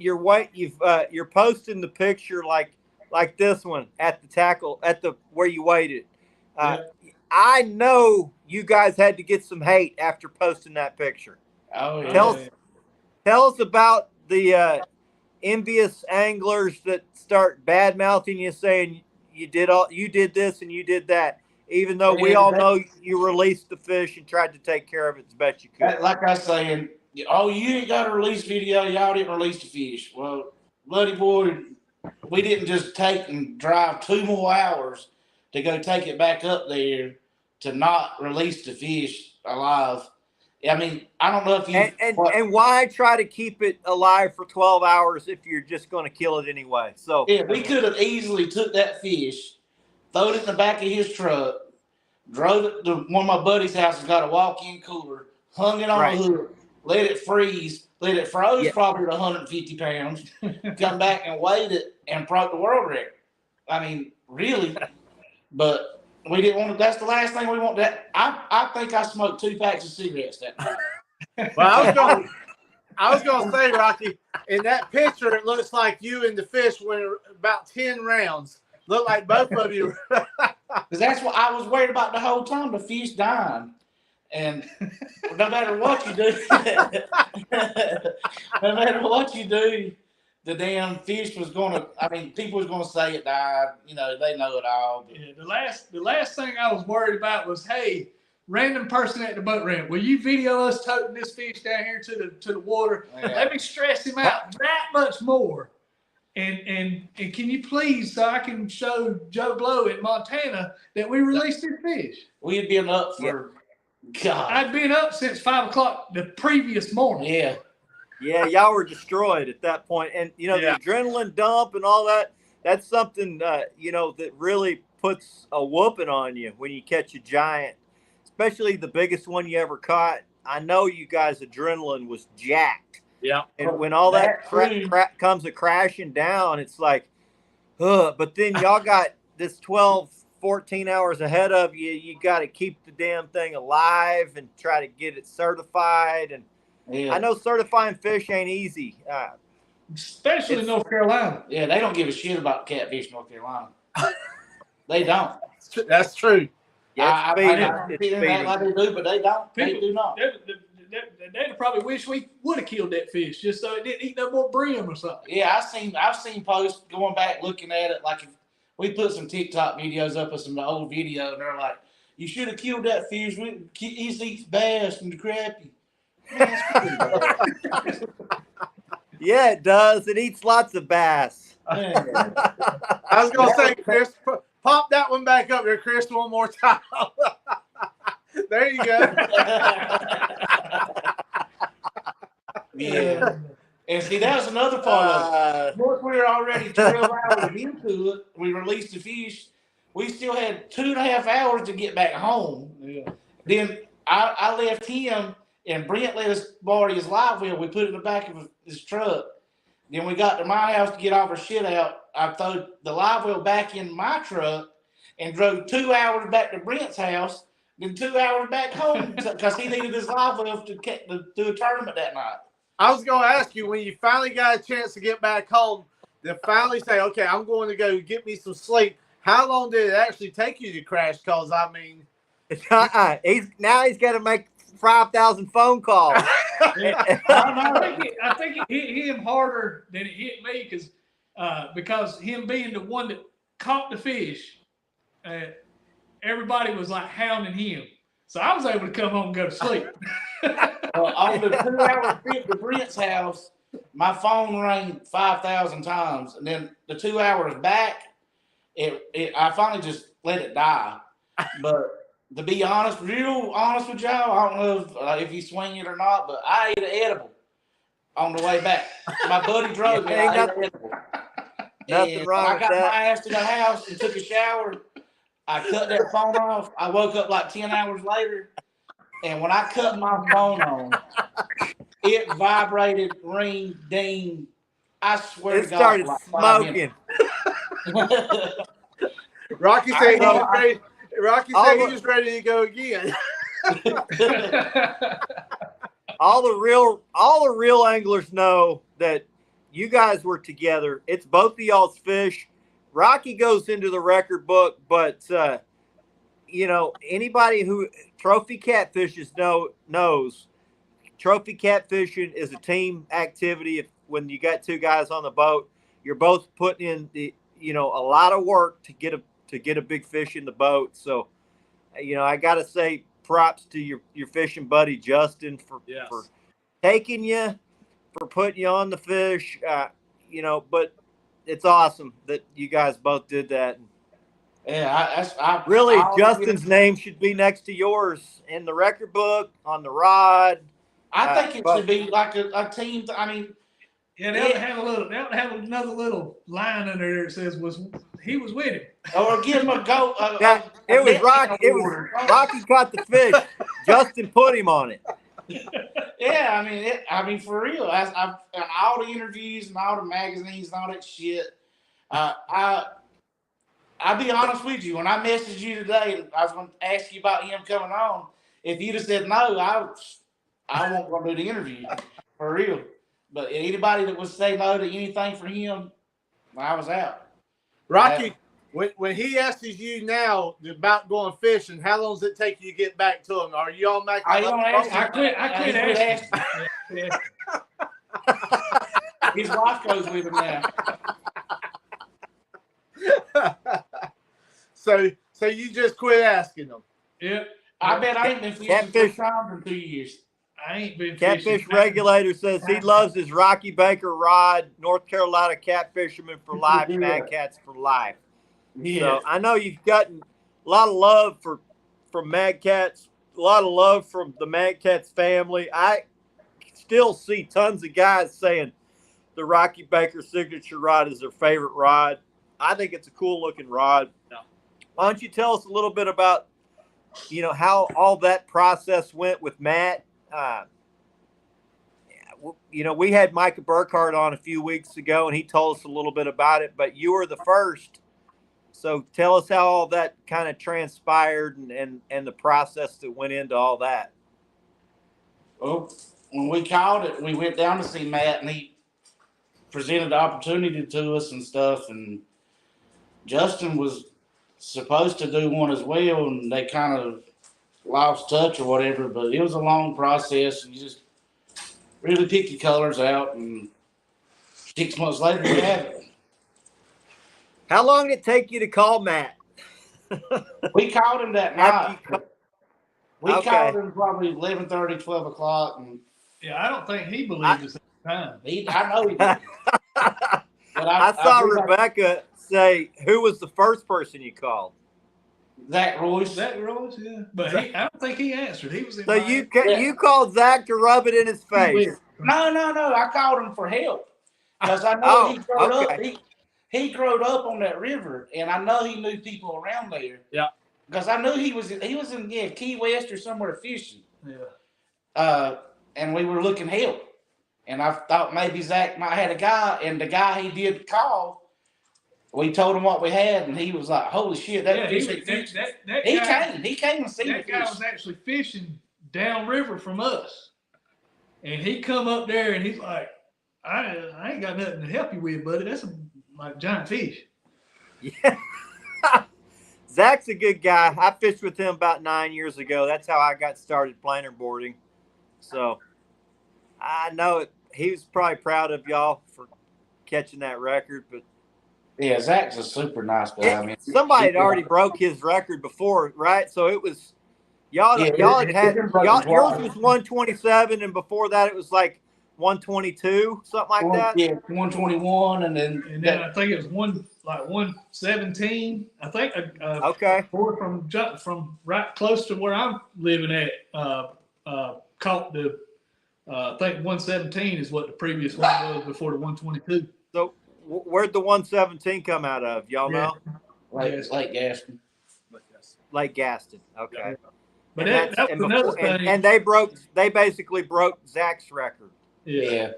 posting the picture like this one at the tackle where you waited. I know you guys had to get some hate after posting that picture. Oh, yeah. Tell us about the envious anglers that start bad mouthing you, saying you did this and you did that, even though we all know you released the fish and tried to take care of it as best you could. Like I was saying, oh, you ain't got a release video. Y'all didn't release the fish. Well, bloody boy, we didn't just take and drive 2 more hours to go take it back up there to not release the fish alive. I mean, I don't know if you and why try to keep it alive for 12 hours if you're just going to kill it anyway? So yeah, we could have easily took that fish, throwed it in the back of his truck, drove it to one of my buddy's houses, got a walk-in cooler, hung it on Right. the hood, let it freeze, let it froze Yeah. probably to 150 pounds, come back and weighed it and broke the world record. I mean, really, but we didn't want to. That's the last thing we want. That I think I smoked 2 packs of cigarettes that night. Well, I was gonna say, Rocky, in that picture, it looks like you and the fish went about 10 rounds. Look like both of you. Because that's what I was worried about the whole time, the fish dying. And no matter what you do, no matter what you do, the damn fish was going to, I mean, people was going to say it died. You know, they know it all. But Yeah, the last thing I was worried about was, hey, random person at the boat ramp, will you video us toting this fish down here to the water? Yeah. Let me stress him out that much more. And can you please, so I can show Joe Blow in Montana that we released this fish? we had been up for, God. I'd been up since 5 o'clock the previous morning. Yeah. Yeah, y'all were destroyed at that point. And, you know, Yeah. the adrenaline dump and all that, that's something, you know, that really puts a whooping on you when you catch a giant, especially the biggest one you ever caught. I know you guys' adrenaline was jacked. Yeah. And when all that That crap comes a crashing down, it's like, ugh. But then y'all got this 12, 14 hours ahead of you. You got to keep the damn thing alive and try to get it certified. And Yeah. I know certifying fish ain't easy. Especially in It's- North Carolina. Yeah, they don't give a shit about catfish, North Carolina. They don't. That's true. Yeah, it's I feeding. don't It's see them act feeding. like they do, but they don't. They People- do not. They'd probably wish we would have killed that fish just so it didn't eat no more brim or something. Yeah, I've seen posts going back looking at it, like if we put some TikTok videos up of some old video, and they're like, "You should have killed that fish. He eats bass and the crappie." Man, screw Yeah, it does. It eats lots of bass. that. I was gonna say, Chris, pop that one back up there, Chris, one more time. There you go. Yeah. And see, that was another part of it. Once we were already 12 hours into it, we released the fish. We still had 2.5 hours to get back home. Yeah. Then I left him, and Brent let us borrow his live well. We put it in the back of his truck. Then we got to my house to get all our shit out. I threw the live well back in my truck and drove 2 hours back to Brent's house, then 2 hours back home because he needed his live well to do a tournament that night. I was gonna ask you, when you finally got a chance to get back home, to finally say, okay, I'm going to go get me some sleep. How long did it actually take you to crash? Because I mean, He's got to make 5,000 phone calls. I think it hit him harder than it hit me because him being the one that caught the fish, everybody was like hounding him. So I was able to come home and go to sleep. On the 2 hour trip to Brent's house, my phone rang 5,000 times, and then the 2 hours back, I finally just let it die. But to be honest, real honest with y'all, I don't know if you swing it or not, but I ate an edible on the way back. My buddy drove me. Yeah, I ate an edible. Nothing And wrong I with got that. my ass to the house and took a shower. I cut that phone off. I woke up like 10 hours later. And when I cut my phone on, it vibrated, ring, ding. I swear It to God. started like 5 minutes. smoking. Rocky said he was ready. Rocky All said he the- was ready to go again. All the real anglers know that you guys were together. It's both of y'all's fish. Rocky goes into the record book, but you know, anybody who trophy catfishes knows trophy catfishing is a team activity. When you got two guys on the boat, you're both putting in a lot of work to get a big fish in the boat. So, I got to say props to your fishing buddy Justin for taking you, for putting you on the fish. But it's awesome that you guys both did that. Yeah, Really, Justin's name should be next to yours in the record book, on the rod. I think it should be like a team. I mean, Yeah, they ought to have a little. They ought to have another little line under there that says he was with him. Or give him a go. It was Rocky. It was Rocky caught the fish. Justin put him on it. Yeah, I mean, for real. I've on all the interviews and all the magazines and all that shit. I'll be honest with you. When I messaged you today, I was going to ask you about him coming on. If you'd have said no, I won't go do the interview for real. But anybody that would say no to anything for him, I was out. Rocky, when he asks you now about going fishing, how long does it take you to get back to him? Are you all making? I quit asking. Yeah. His wife goes with him now. So you just quit asking them. Yep. I bet I ain't been fishing 3 times in 2 years. I ain't been Catfish fishing. Regulator says he loves his Rocky Baker rod, North Carolina cat fisherman for life, Mad Cats for life. Yeah. So I know you've gotten a lot of love from Mad Cats, a lot of love from the Mad Cats family. I still see tons of guys saying the Rocky Baker signature rod is their favorite rod. I think it's a cool looking rod. Why don't you tell us a little bit about, how all that process went with Matt? We had Micah Burkhardt on a few weeks ago, and he told us a little bit about it, but you were the first. So tell us how all that kind of transpired and the process that went into all that. Well, when we called it, we went down to see Matt, and he presented the opportunity to us and stuff, and Justin was supposed to do one as well, and they kind of lost touch or whatever, but it was a long process, and you just really pick your colors out, and 6 months later we had it. How long did it take you to call Matt? We called him that night. We Okay. called him probably 11:30, 12 o'clock, and Yeah, I don't think he believed us at the time. I know he did. But I saw do like Rebecca say, who was the first person you called? Zach Royce. Zach Royce, yeah. But I don't think he answered. He was in So you Yeah. you called Zach to rub it in his face. No. I called him for help because I know Oh, he growed up. okay. He growed up on that river, and I know he knew people around there. Yeah. Because I knew he was in Key West or somewhere fishing. Yeah. And we were looking help, and I thought maybe Zach might have a guy, and the guy he did call. We told him what we had, and he was like, "Holy shit, that Yeah, fish!" that He guy, came. He came and seen the that guy fish. was actually fishing downriver from us. And he come up there and he's like, I ain't got nothing to help you with, buddy. That's like giant fish. Yeah. Zach's a good guy. I fished with him about 9 years ago. That's how I got started planer boarding. So I know it. He was probably proud of y'all for catching that record, but Yeah, Zach's a super nice guy. somebody had already broke his record before, right? So it was y'all. Yeah, Y'all it- had it broke y'all. twice. Yours was 127, and before that it was like 122, something like that. Yeah, 121, and then And then I think it was 117. I think Okay. boy from right close to where I'm living at caught the I think 117 is what the previous one was before the 122. So where'd the 117 come out of? Y'all know? Lake Gaston. Lake Gaston. Okay. But And that was another before- thing. and they basically broke Zach's record. Yeah.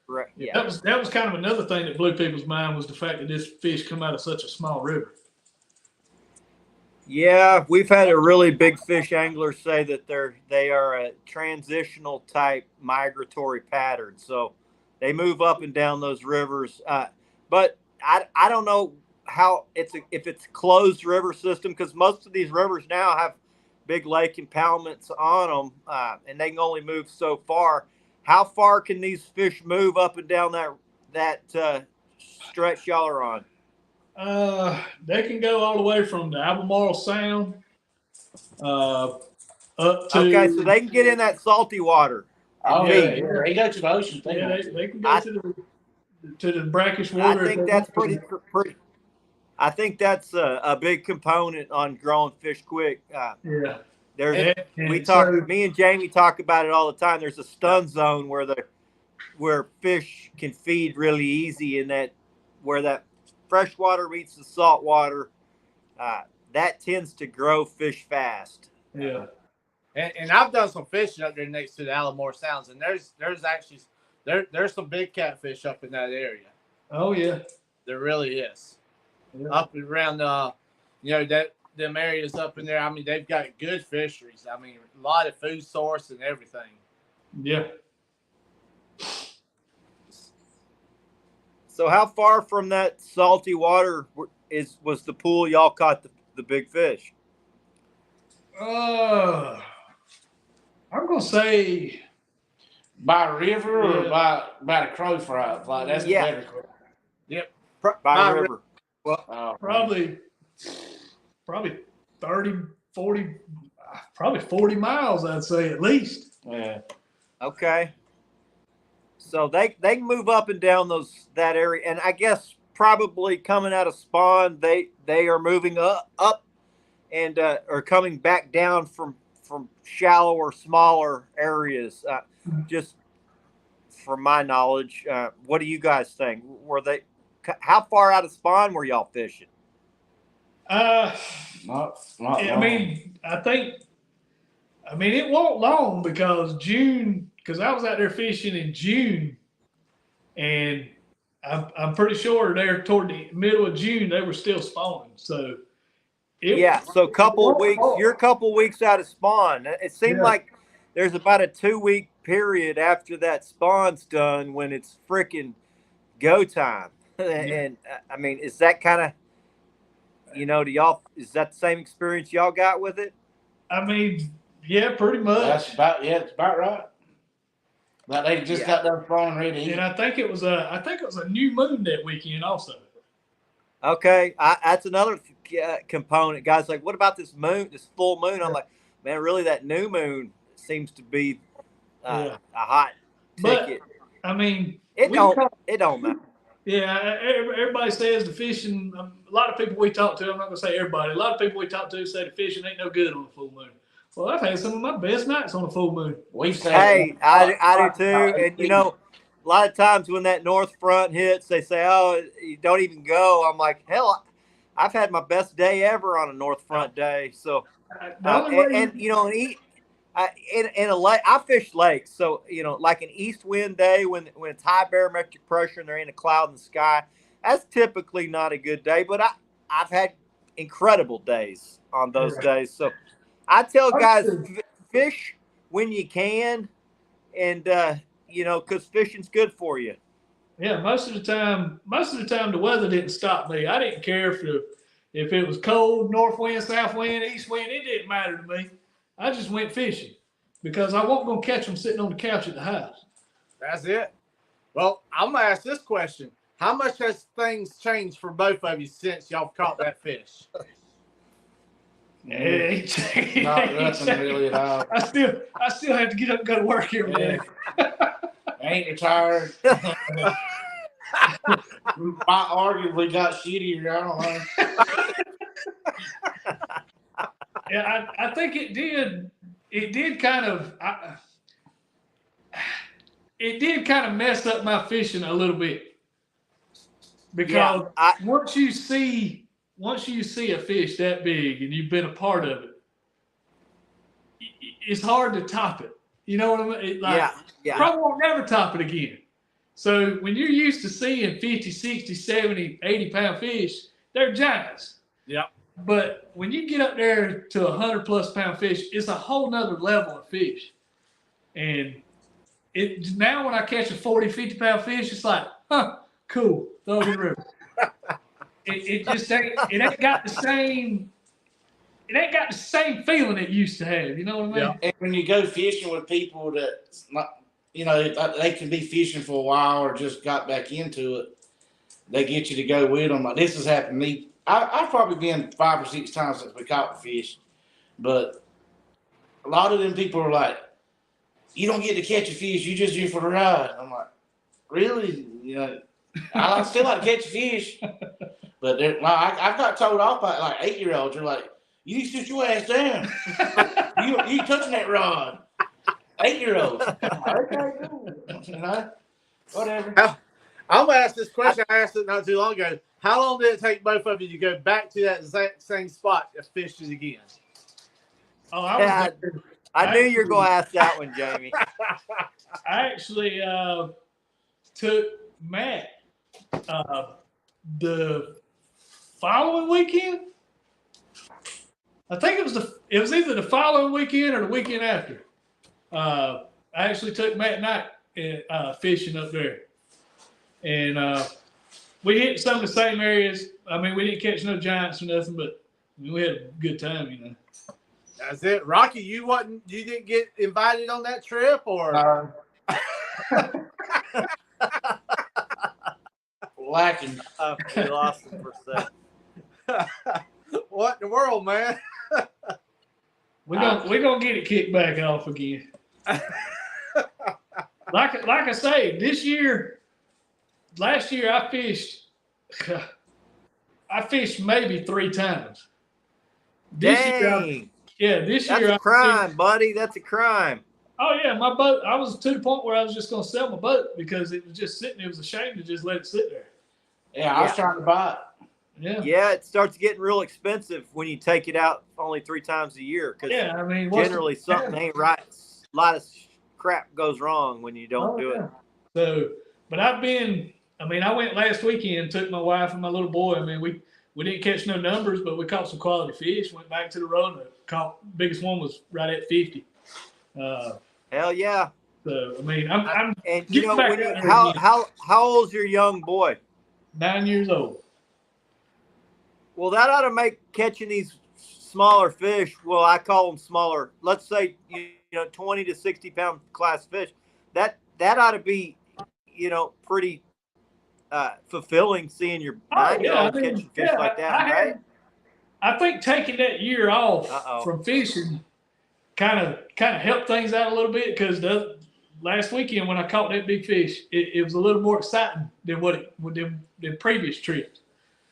Correct. Yeah. That was kind of another thing that blew people's mind was the fact that this fish come out of such a small river. Yeah, we've had a really big fish angler say that they are a transitional type migratory pattern. So they move up and down those rivers. But I don't know how if it's a closed river system, because most of these rivers now have big lake impoundments on them, and they can only move so far. How far can these fish move up and down that stretch y'all are on? They can go all the way from the Albemarle Sound up to. Okay, so they can get in that salty water. Oh, Yeah. yeah. They go to the ocean. Yeah, they can go to the brackish water. I think that's pretty. I think that's a big component on growing fish quick. Yeah. There's And we talk. so- Me and Jamie talk about it all the time. There's a stun zone where where fish can feed really easy, in that where that fresh water meets the salt water, that tends to grow fish fast. Yeah. And I've done some fishing up there next to the Allamore Sounds, and there's actually there's some big catfish up in that area. Oh yeah. There really is. Yeah. Up and around that them areas up in there. I mean, they've got good fisheries. I mean, a lot of food source and everything. Yeah. So how far from that salty water was the pool y'all caught the big fish? I'm gonna say By a river or Yeah. by the crow fry? Like that's the Yeah. better question. By the river. probably 30, 40, probably 40 miles, I'd say at least. Yeah. Okay. So they can move up and down that area, and I guess probably coming out of spawn, they are moving up and are coming back down from shallower, smaller areas. Just from my knowledge, what do you guys think? How far out of spawn were y'all fishing? Not I long. mean, it wasn't long because I was out there fishing in June, and I'm pretty sure there toward the middle of June they were still spawning. So So you're a couple weeks out of spawn. It seemed Yeah. like there's about a 2-week period after that spawn's done when it's freaking go time. And I mean, is that kind of, is that the same experience y'all got with it? I mean, yeah, pretty much. It's about right. Like they just got done spawning ready to eat. And I think it was a new moon that weekend also. Okay, that's another component. Guys, like, what about this full moon? I'm like, man, really, that new moon seems to be a hot But ticket. I mean, It don't matter. yeah, everybody says the fishing. A lot of people we talk to, I'm not gonna say everybody. A lot of people we talk to say the fishing ain't no good on a full moon. Well, I've had some of my best nights on a full moon. We've said Hey, I do too. And a lot of times when that north front hits, they say, "Oh, you don't even go." I'm like, hell, I've had my best day ever on a north front day. So, The only way in a lake, I fish lakes. So like an east wind day when it's high barometric pressure and there ain't a cloud in the sky, that's typically not a good day. But I've had incredible days on those days. So I tell guys, fish when you can, and because fishing's good for you. Yeah, most of the time the weather didn't stop me. I didn't care if it was cold, north wind, south wind, east wind. It didn't matter to me. I just went fishing because I wasn't gonna catch them sitting on the couch at the house. That's it. Well, I'm gonna ask this question: how much has things changed for both of you since y'all caught that fish? not nothing really at all. I still have to get up and go to work every day. I ain't retired. Might arguably got shittier. I don't know. Yeah, I think it did. It did kind of. It did kind of mess up my fishing a little bit because once you see a fish that big and you've been a part of it, it's hard to top it. You know what I mean? Probably won't never top it again. So when you're used to seeing 50, 60, 70, 80-pound fish, they're giants. Yeah. But when you get up there to 100+ pound fish, it's a whole nother level of fish. And now when I catch a 40, 50-pound fish, it's like, cool, throw it in the river. It just ain't got the same. It ain't got the same feeling it used to have. You know what I mean? Yeah. And when you go fishing with people that's not, they can be fishing for a while or just got back into it, they get you to go with them. Like this has happened to me. I've probably been 5 or 6 times since we caught the fish, but a lot of them people are like, "You don't get to catch a fish. You just do it for the ride." I'm like, "Really? I still like to catch a fish." But I've got told off by like 8-year-olds. They're like, "You need to sit your ass down. you touching that rod." 8-year-olds. Okay, cool. Whatever. I'm gonna ask this question. I asked it not too long ago. How long did it take both of you to go back to that exact same spot to fish it again? Oh, I Yeah, was there. I knew you were going to ask that one, Jamie. I actually took Matt the following weekend. I think it was either the following weekend or the weekend after. I actually took Matt Knight fishing up there, and we hit some of the same areas. I mean, we didn't catch no giants or nothing, but I mean, we had a good time, you know. That's it, Rocky. You didn't get invited on that trip, or Lacking. We lost him for a second. what in the world, man? We're gonna get it kicked back off again. Like I say, last year I fished maybe 3 times. This Dang. year, this That's year a crime, buddy. That's a crime. Oh yeah, my boat. I was to the point where I was just gonna sell my boat because it was just sitting. It was a shame to just let it sit there. Yeah, I was trying to buy it. Yeah. Yeah, it starts getting real expensive when you take it out only 3 times a year. Because Yeah, I mean, generally something ain't right. A lot of crap goes wrong when you don't do it. So, but I went last weekend, took my wife and my little boy. I mean, we didn't catch no numbers, but we caught some quality fish. Went back to the road and caught. Biggest one was right at 50. Hell yeah. So I mean, I'm And you know, back when out there how old's your young boy? 9 years old. Well, that ought to make catching these smaller fish. Well, I call them smaller. Let's say 20 to 60 pound class fish. That ought to be pretty fulfilling seeing your 9-year-old catching fish like that, right? I think taking that year off Uh-oh. from fishing kind of helped things out a little bit because last weekend when I caught that big fish, it was a little more exciting than than previous trips.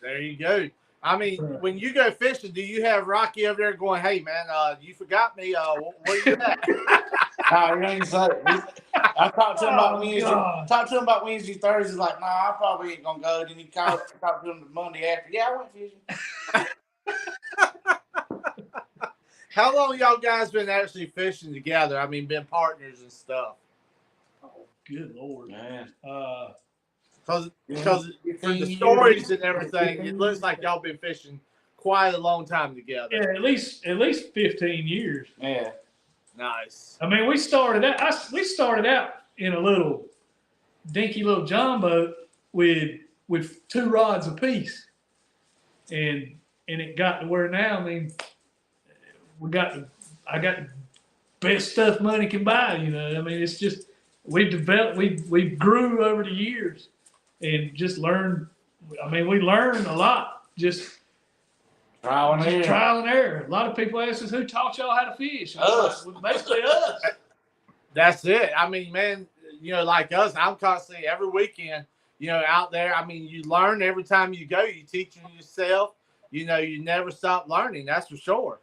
There you go. I mean, when you go fishing, do you have Rocky over there going, "Hey man, you forgot me? Where you at?" No, he ain't say it. I talked to him about Wednesday. Talked to him about Wednesday, Thursday. Like, I probably ain't gonna go. Then he talked to him the Monday after. Yeah, I went fishing. How long y'all guys been actually fishing together? I mean, been partners and stuff. Oh, good Lord. Man. Because from the stories and everything, it looks like y'all been fishing quite a long time together. Yeah, at least 15 years. Yeah. Nice. I mean, we started out in a little dinky little John boat with 2 rods apiece, and it got to where now. I mean, I got the best stuff money can buy. You know, I mean, it's just we grew over the years and just learned. I mean, we learned a lot just. Trial and error. A lot of people ask us who taught y'all how to fish. Us. Basically us. That's it. I mean, man, like us, I'm constantly every weekend, out there. I mean, you learn every time you go. You teaching yourself. You never stop learning. That's for sure.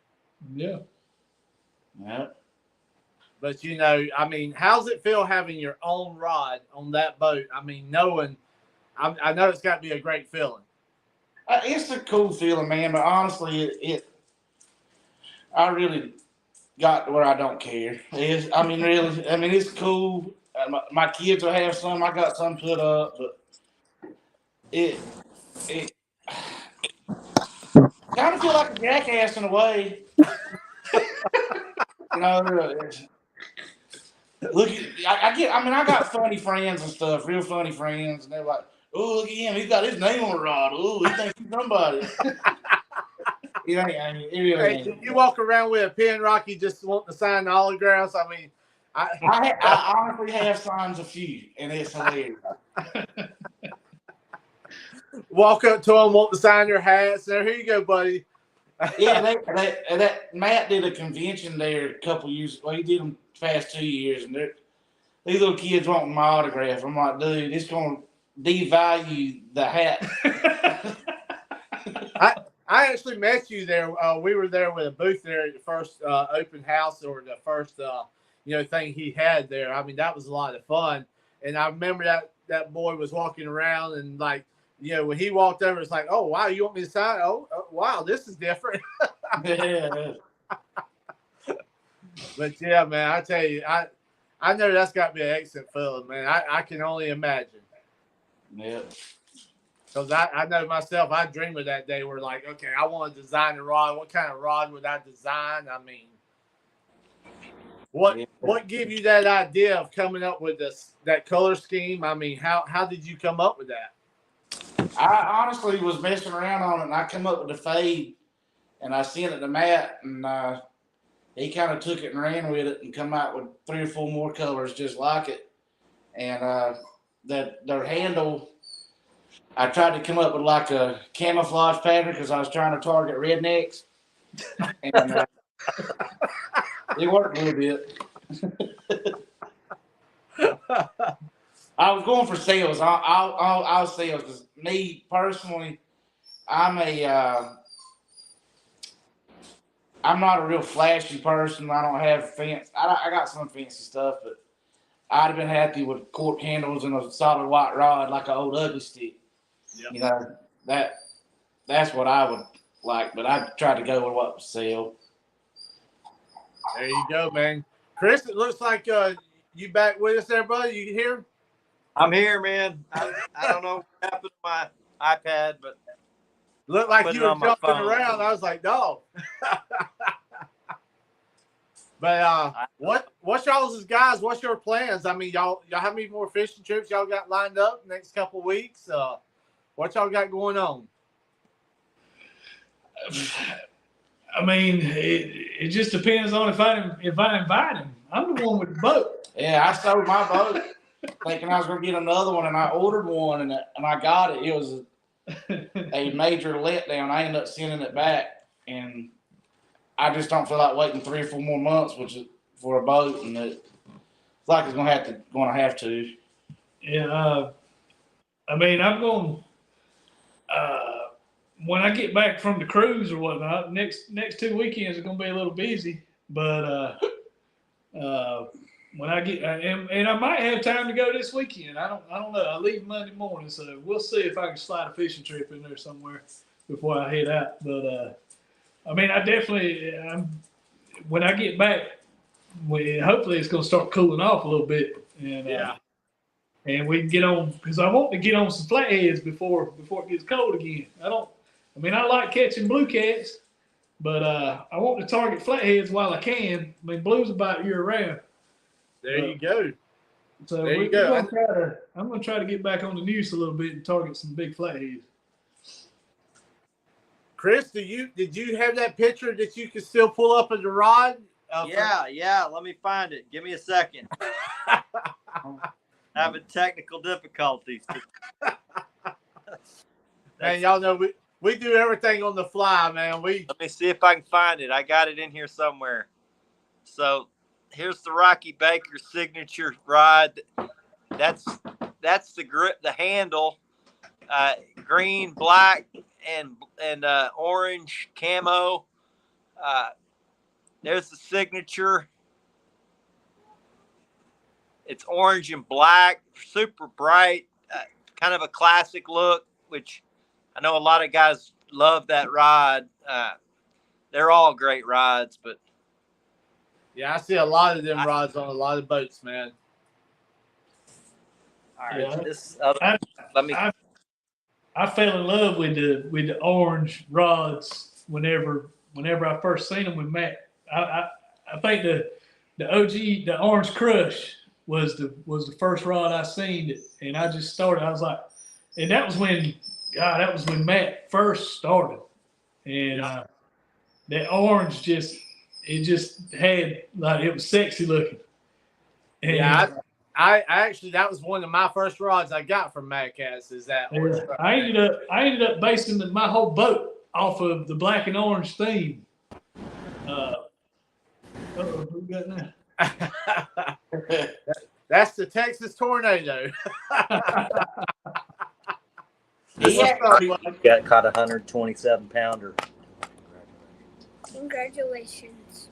Yeah. Yeah. But I mean, how's it feel having your own rod on that boat? I mean, knowing, I know it's got to be a great feeling. It's a cool feeling, man. But honestly, I really got to where I don't care. Really. I mean, it's cool. My kids will have some. I got some put up, but it kind of feel like a jackass in a way. Look, I got funny friends and stuff, real funny friends, and they're like, "Oh, look at him! He's got his name on the rod. Oh, he thinks he's somebody." You walk around with a pen, Rocky, just wanting to sign the autographs. I mean, I honestly have signed a few, and it's hilarious. Walk up to them, want to sign their hats. There, here you go, buddy. Yeah, that Matt did a convention there a couple years. Well, he did them past 2 years, and these little kids wanting my autograph. I'm like, dude, it's gonna devalue the hat. I actually met you there. We were there with a booth there at the first open house or the first thing he had there. I mean, that was a lot of fun. And I remember that boy was walking around, and like, when he walked over, it's like, oh wow, you want me to sign? Oh wow, this is different. Yeah. But yeah, man, I tell you, I know that's got to be an excellent feeling, man. I can only imagine. Yeah. Because I know myself, I dream of that day where, like, okay, I want to design a rod. What kind of rod would I design? I mean, what gave you that idea of coming up with that color scheme? I mean, how did you come up with that? I honestly was messing around on it, and I come up with the fade, and I sent it to Matt, and he kind of took it and ran with it and come out with 3 or 4 more colors just like it. And their handle, I tried to come up with like a camouflage pattern because I was trying to target rednecks. And it worked a little bit. I was going for sales. I'll sales because me personally, I'm not a real flashy person. I don't have fancy. I got some fancy stuff, but I'd have been happy with cork handles and a solid white rod like an old ugly stick. Yep. You know, that's what I would like, but I tried to go with what would sell. There you go, man. Chris, it looks like you back with us there, buddy. You here? I'm here, man. I don't know what happened to my iPad, but looked like you were jumping around. I was like, no. But what's y'all's guys? What's your plans? I mean, y'all how many more fishing trips y'all got lined up next couple of weeks? What y'all got going on? I mean, it just depends on if I invite him. I'm the one with the boat. Yeah, I sold my boat thinking I was going to get another one, and I ordered one, and I got it. It was a major letdown. I ended up sending it back, and I just don't feel like waiting 3 or 4 more months, which is for a boat, and it's like it's going to have to. Yeah, I mean, I'm going. When I get back from the cruise or whatnot, next 2 weekends are going to be a little busy. But when I get and I might have time to go this weekend. I don't know. I leave Monday morning, so we'll see if I can slide a fishing trip in there somewhere before I head out. But I mean, I definitely when I get back, hopefully it's going to start cooling off a little bit, and and we can get on because I want to get on some flatheads before it gets cold again. I like catching blue cats, but I want to target flatheads while I can. I mean, blue's about year round. There you go. So there you go. I'm going to try to get back on the news a little bit and target some big flatheads. Chris, did you have that picture that you could still pull up of the rod? Yeah. Let me find it. Give me a second. Having technical difficulties. Man, y'all know we do everything on the fly, man. Let me see if I can find it. I got it in here somewhere. So here's the Rocky Baker signature rod. That's the grip, the handle, green, black, and orange camo. There's the signature. It's orange and black, super bright, kind of a classic look, which I know a lot of guys love that rod. They're all great rods, but yeah, I see a lot of them rods on a lot of boats, man. All right, yeah. I fell in love with the orange rods whenever I first seen them with Matt. I think the OG, the Orange Crush was the first rod I seen, and I just started. I was like, and that was when Matt first started, and that orange just had like it was sexy looking. And, I actually that was one of my first rods I got from Mad Cats. Is that I ended up basing my whole boat off of the black and orange theme. Who got that? That's the Texas Tornado. Got caught 127 pounder. Congratulations.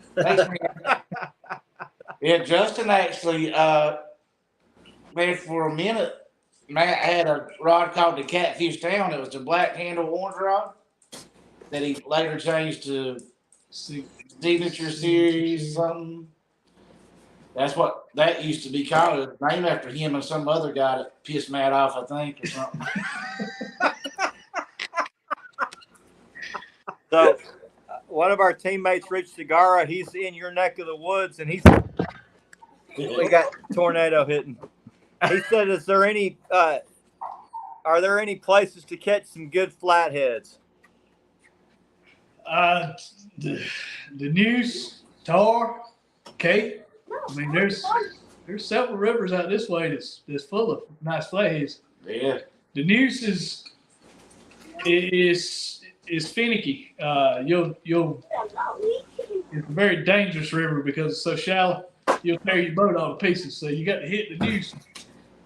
Yeah, Justin actually, man, for a minute, Matt had a rod called the Catfish Town. It was the black handle orange rod that he later changed to Signature Series something. That's what that used to be called. It was named after him and some other guy that pissed Matt off, I think, or something. So, one of our teammates, Rich Segara, he's in your neck of the woods, and we got tornado hitting. He said, "Is there any? Are there any places to catch some good flatheads?" The Neuse, Tar, Cape. I mean, there's several rivers out this way that's full of nice flatheads. Yeah. The Neuse is finicky. It's a very dangerous river because it's so shallow. You'll tear your boat all to pieces. So you got to hit the Neuse.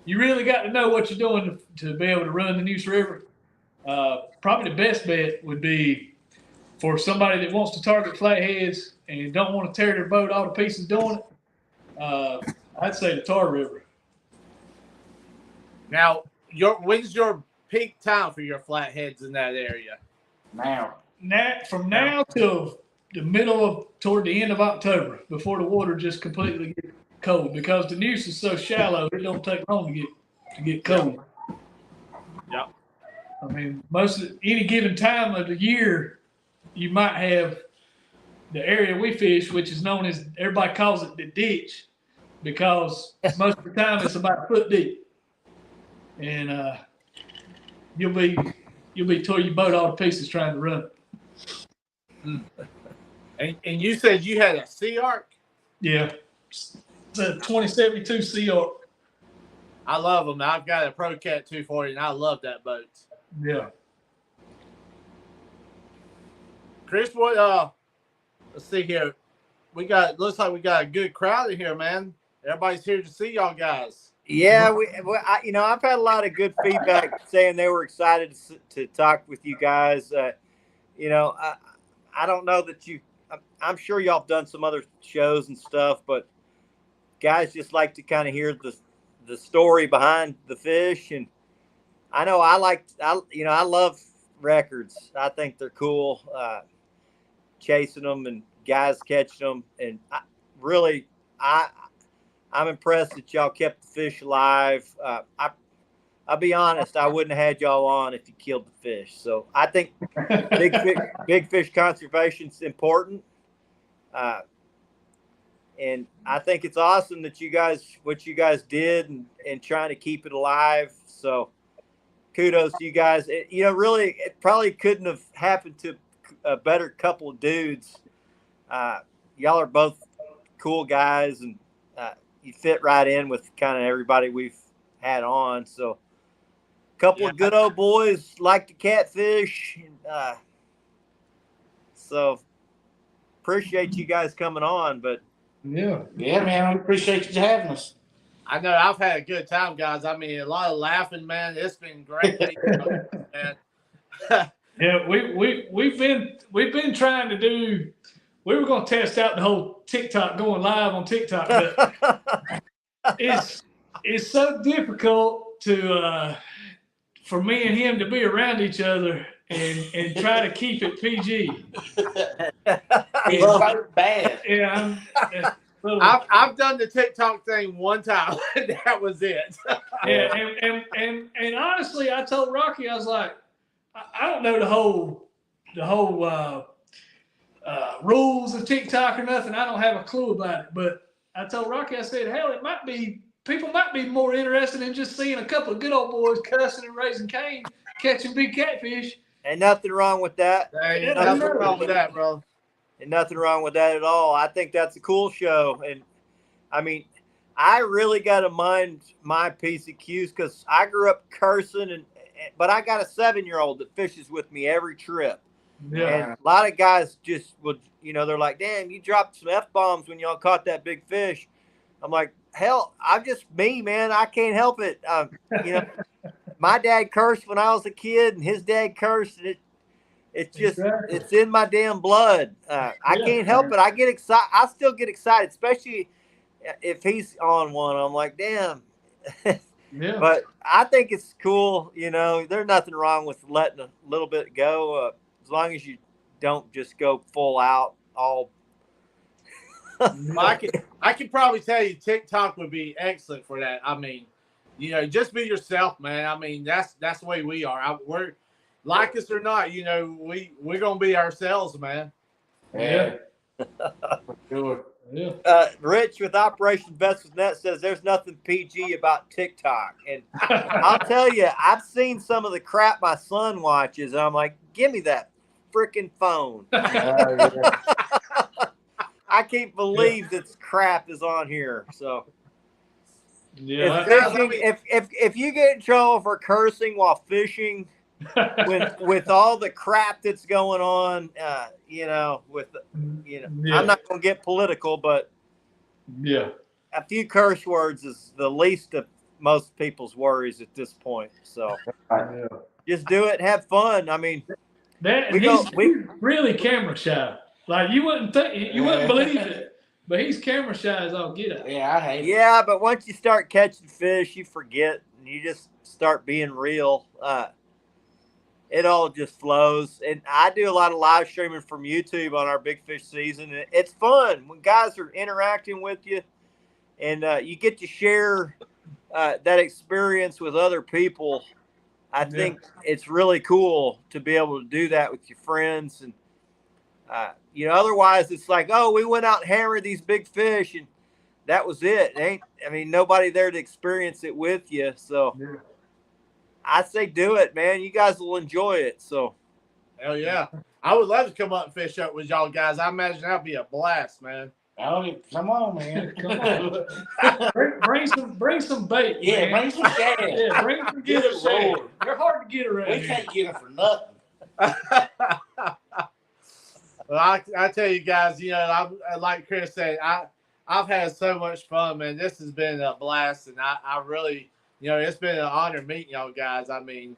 You really got to know what you're doing to be able to run the Neuse River. Probably the best bet would be for somebody that wants to target flatheads and don't want to tear their boat all to pieces doing it. I'd say the Tar River. Now, when's your peak time for your flatheads in that area? From now till toward the end of October, before the water just completely gets cold, because the Neuse is so shallow, it don't take long to get cold. Yep. I mean, any given time of the year, you might have the area we fish, which is known as, everybody calls it the ditch, because most of the time it's about a foot deep, and you'll be tore your boat all to pieces trying to run it. And you said you had a Sea Arc? Yeah, it's a 2072 Sea Arc. I love them. I've got a Pro Cat 240, and I love that boat. Yeah. Chris, what? Let's see here. Looks like we got a good crowd in here, man. Everybody's here to see y'all guys. Yeah, I've had a lot of good feedback saying they were excited to talk with you guys. I don't know that I'm sure y'all have done some other shows and stuff, but guys just like to kind of hear the story behind the fish. And I know I love records. I think they're cool, chasing them and guys catching them. And I'm impressed that y'all kept the fish alive. I'll be honest, I wouldn't have had y'all on if you killed the fish. So I think big fish conservation is important. And I think it's awesome that what you guys did and trying to keep it alive. So kudos to you guys. Really, it probably couldn't have happened to a better couple of dudes. Y'all are both cool guys, and you fit right in with kind of everybody we've had on. So a couple of good old boys like to catfish. So appreciate you guys coming on, but Yeah, man, we appreciate you having us. I know I've had a good time, guys. I mean, a lot of laughing, man. It's been great. Man. yeah. We've been trying to do. We were going to test out the whole TikTok, going live on TikTok, but it's so difficult for me and him to be around each other and try to keep it PG. It's so bad. Yeah, I've done the TikTok thing one time. That was it. Yeah, and honestly, I told Rocky, I was like, I don't know the whole rules of TikTok or nothing. I don't have a clue about it. But I told Rocky, I said, hell, people might be more interested in just seeing a couple of good old boys cussing and raising cane, catching big catfish. Ain't nothing wrong with that. There ain't nothing wrong with that, bro. And nothing wrong with that at all. I think that's a cool show. And I mean, I really got to mind my P's and Q's because I grew up cursing, but I got a 7-year-old that fishes with me every trip. Yeah. And a lot of guys just would, they're like, damn, you dropped some F-bombs when y'all caught that big fish. I'm like, hell, I'm just me, man. I can't help it. My dad cursed when I was a kid, and his dad cursed, and it's just, It's in my damn blood. I can't help it. I get excited. I still get excited, especially if he's on one. I'm like, damn, Yeah. But I think it's cool. You know, there's nothing wrong with letting a little bit go, as long as you don't just go full out all. I can probably tell you TikTok would be excellent for that. I mean, you know, just be yourself, man. I mean, that's the way we are. We're like us or not, you know, we're gonna be ourselves, man. Yeah. For sure. Yeah. Rich with Operation Best with Net says there's nothing PG about TikTok, and I'll tell you, I've seen some of the crap my son watches, and I'm like, give me that freaking phone. I can't believe this crap is on here. So Yeah. if you get in trouble for cursing while fishing, with all the crap that's going on, you know, Yeah. I'm not going to get political, but Yeah. a few curse words is the least of most people's worries at this point. So Yeah. just do it, have fun. I mean, That We and go- he's we- really camera shy. Like you wouldn't think, you wouldn't believe it, but he's camera shy as all get out. Yeah, I hate it. yeah, but once you start catching fish, you forget and you just start being real. It all just flows. And I do a lot of live streaming from YouTube on our big fish season. And it's fun when guys are interacting with you and you get to share that experience with other people. I think it's really cool to be able to do that with your friends. And, you know, otherwise it's like, oh, we went out and hammered these big fish and that was it. Nobody there to experience it with you. So Yeah. I say do it, man. You guys will enjoy it. So Hell yeah. I would love to come up and fish up with y'all guys. I imagine that'd be a blast, man. Oh, come on, man. Come on. Bring some bait. Yeah, man. bring some shad. Yeah, bring some Get good it shad. rolling. They're hard to get around We here. can't get them for nothing. Well, I tell you guys, you know, like Chris said, I've had so much fun, man. This has been a blast, and I really, you know, it's been an honor meeting y'all guys. I mean,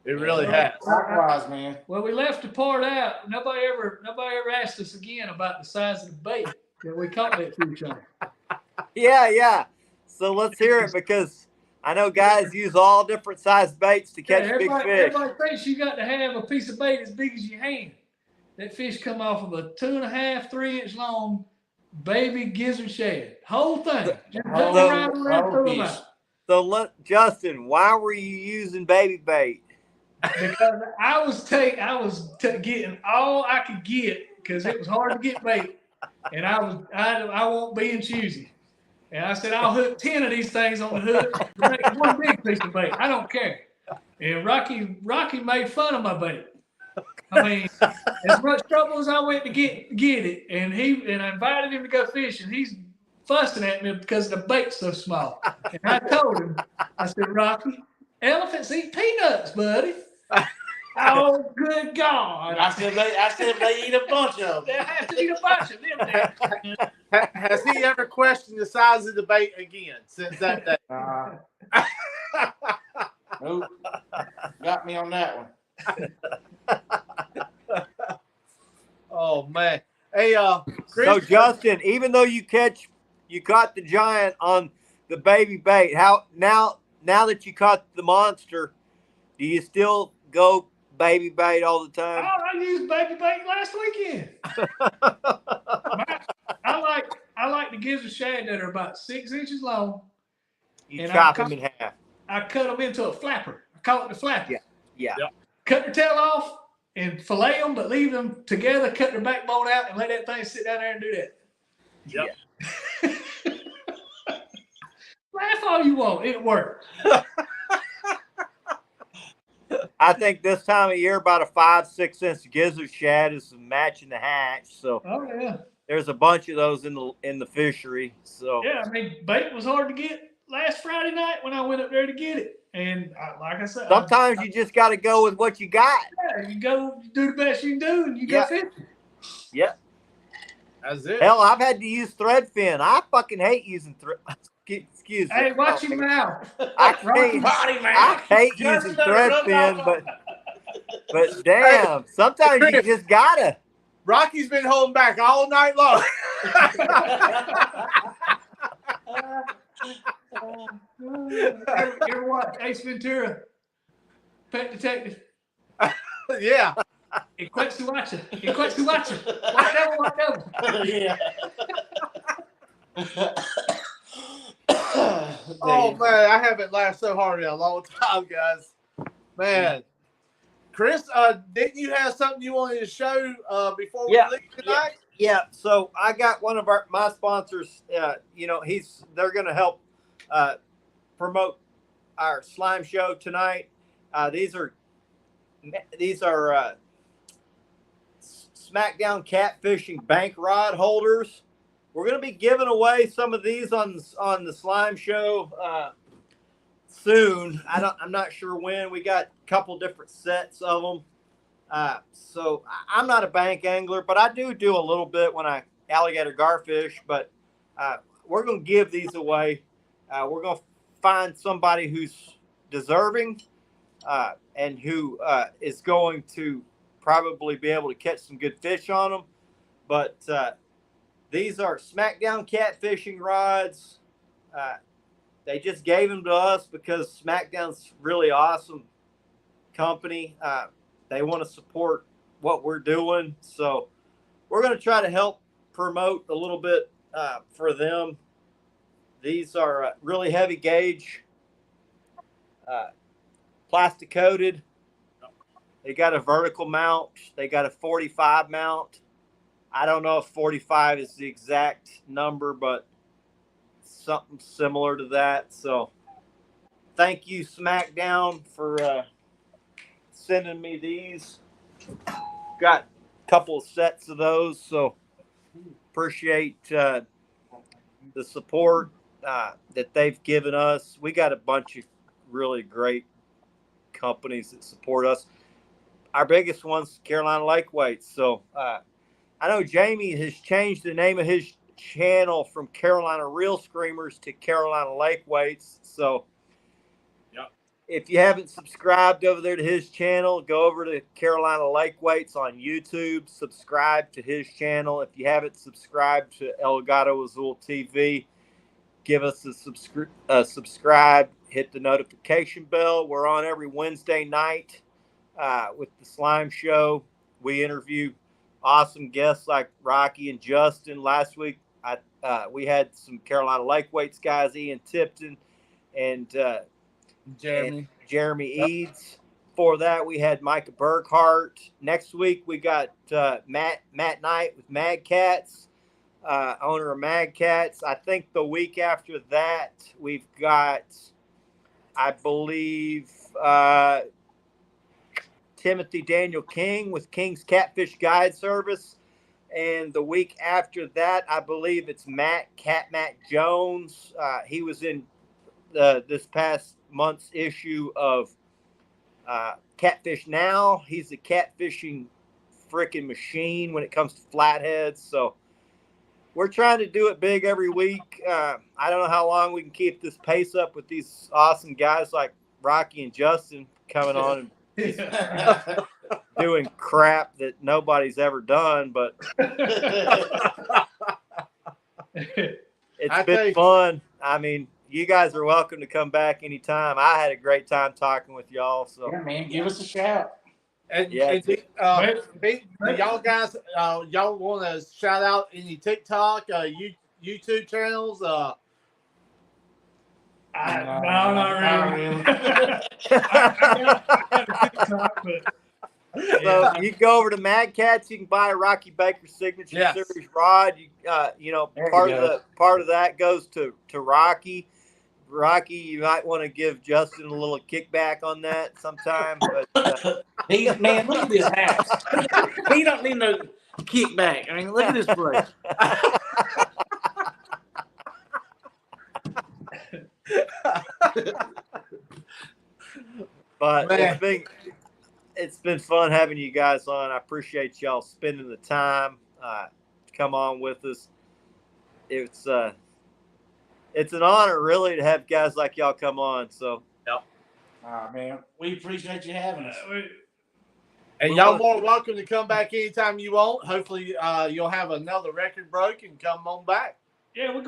it really has. Likewise, man. Well, we left the part out. Nobody ever asked us again about the size of the bait that we caught that fish on. yeah. So let's hear it because I know guys use all different size baits to catch big fish. Everybody thinks you got to have a piece of bait as big as your hand. That fish come off of a 2.5, 3 inch long baby gizzard shad. Whole thing. Just Whole- hook around and whole throw them fish. out. So Justin, why were you using baby bait? Because I was getting all I could get because it was hard to get bait, and I won't being choosy, and I said I'll hook 10 of these things on the hook to make one big piece of bait. I don't care. And Rocky made fun of my bait. I mean, as much trouble as I went to get it, and I invited him to go fishing. He's fussing at me because the bait's so small. And I told him, I said, Rocky, elephants eat peanuts, buddy. Oh, good God. I said they eat a bunch of They them. have to eat a bunch of them now. Has he ever questioned the size of the bait again since that day? Nope. Got me on that one. Oh man. Hey, Chris. So Justin, even though you caught the giant on the baby bait, how now that you caught the monster, do you still go baby bait all the Oh, time? I used baby bait last weekend. I like the gizzard shad that are about 6 inches long. You And chop I them in half. I cut them into a flapper. I call it the flapper. Yeah. Cut their tail off and fillet them, but leave them together, cut their backbone out, and let that thing sit down there and do that. Yep. Laugh all you want. It worked. I think this time of year, about a 5-6 inch gizzard shad is matching the hatch. So Oh, yeah. there's a bunch of those in the fishery. So Yeah, I mean, bait was hard to get last Friday night when I went up there to get it. And like I said, sometimes you just got to go with what you got. you go do the best you can do and you go Yeah. fishing. That's it. Hell, I've had to use thread fin. I fucking hate using thread. Excuse me. Hey, watch your mouth. I hate, Body, man. I hate Just using let it thread rub fin, off. but damn, sometimes you just gotta. Rocky's been holding back all night long. You ever watch Ace Ventura? Pet Detective. Yeah. In Quetzalcoatl. In Quetzalcoatl. White devil. Yeah. Oh man, I haven't laughed so hard in a long time, guys. Man, Chris, didn't you have something you wanted to show before we Yeah, leave tonight? Yeah, so I got one of my sponsors. They're going to help promote our slime show tonight. These are SmackDown Catfishing bank rod holders. We're going to be giving away some of these on the slime show soon. I'm not sure when. We got a couple different sets of them. So I'm not a bank angler, but I do a little bit when I alligator garfish. But we're going to give these away. We're going to find somebody who's deserving and who is going to probably be able to catch some good fish on them. But these are SmackDown catfishing rods. They just gave them to us because SmackDown's really awesome company. They want to support what we're doing. So we're going to try to help promote a little bit for them. These are really heavy gauge, plastic coated. They got a vertical mount. They got a 45 mount. I don't know if 45 is the exact number, but something similar to that. So thank you, SmackDown, for sending me these. Got a couple of sets of those, so appreciate the support that they've given us. We got a bunch of really great companies that support us. Our biggest one's Carolina Lake Weights. So I know Jamie has changed the name of his channel from Carolina Real Screamers to Carolina Lake Weights. So if you haven't subscribed over there to his channel, go over to Carolina Lake Weights on YouTube. Subscribe to his channel. If you haven't subscribed to El Gato Azul TV, give us a subscribe. Hit the notification bell. We're on every Wednesday night with the Slime Show. We interview awesome guests like Rocky and Justin. Last week, we had some Carolina Lake Weights guys, Ian Tipton and Jeremy Eads. For that, we had Micah Burkhart. Next week, we got Matt Knight with Mad Cats, owner of Mad Cats. I think the week after that, we've got, I believe, Timothy Daniel King with King's Catfish Guide Service. And the week after that, I believe it's Matt Jones. He was in this past month's issue of Catfish Now. He's a catfishing freaking machine when it comes to flatheads. So we're trying to do it big every week. I don't know how long we can keep this pace up with these awesome guys like Rocky and Justin coming on and doing crap that nobody's ever done, but it's been fun. I mean, you guys are welcome to come back anytime. I had a great time talking with y'all. So, yeah, man, give us a shout. And, Yeah, y'all guys, y'all want to shout out any TikTok, YouTube channels? No, not really. I got a TikTok, but So you can go over to Mad Cats. You can buy a Rocky Baker Signature Series rod. Part of that goes to Rocky. Rocky, you might want to give Justin a little kickback on that sometime. But Man, look at this house. He don't need no kickback. I mean, look at this place. But it's been fun having you guys on. I appreciate y'all spending the time to come on with us. It's an honor, really, to have guys like y'all come on. So, Man, we appreciate you having us. And y'all more welcome to come back anytime you want. Hopefully, you'll have another record broke and come on back. yeah, we're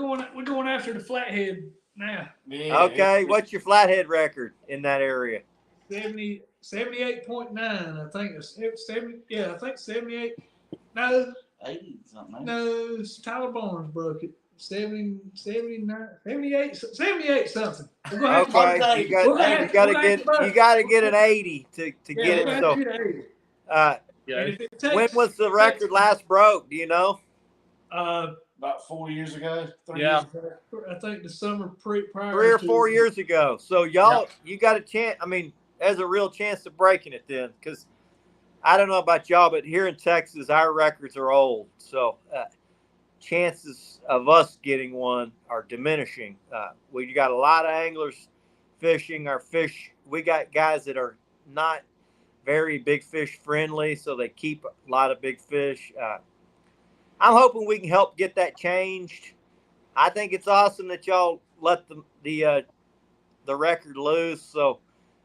going after the flathead now. Yeah, Okay, what's your flathead record in that area? 78.9, I think. It's 70. Yeah, I think 78. No, 80 something? no, Tyler Barnes broke it. 70, 79, 78, 78 something. We're gonna have to, Okay, you got we're gonna you have, got we're to gonna have get to you got to get an 80 to yeah, get we're it. gonna have So, to get 80. uh, And if it takes, when was the record last broke? Do you know? About 4 years ago, 3 Yeah. years ago. I think the summer prior 3 or to- 4 years ago. So y'all, you got a chance. I mean, there's a real chance of breaking it then, because I don't know about y'all, but here in Texas, our records are old. So chances of us getting one are diminishing. We got a lot of anglers fishing our fish. We got guys that are not very big fish friendly, so they keep a lot of big fish. I'm hoping we can help get that changed. I think it's awesome that y'all let the record loose. So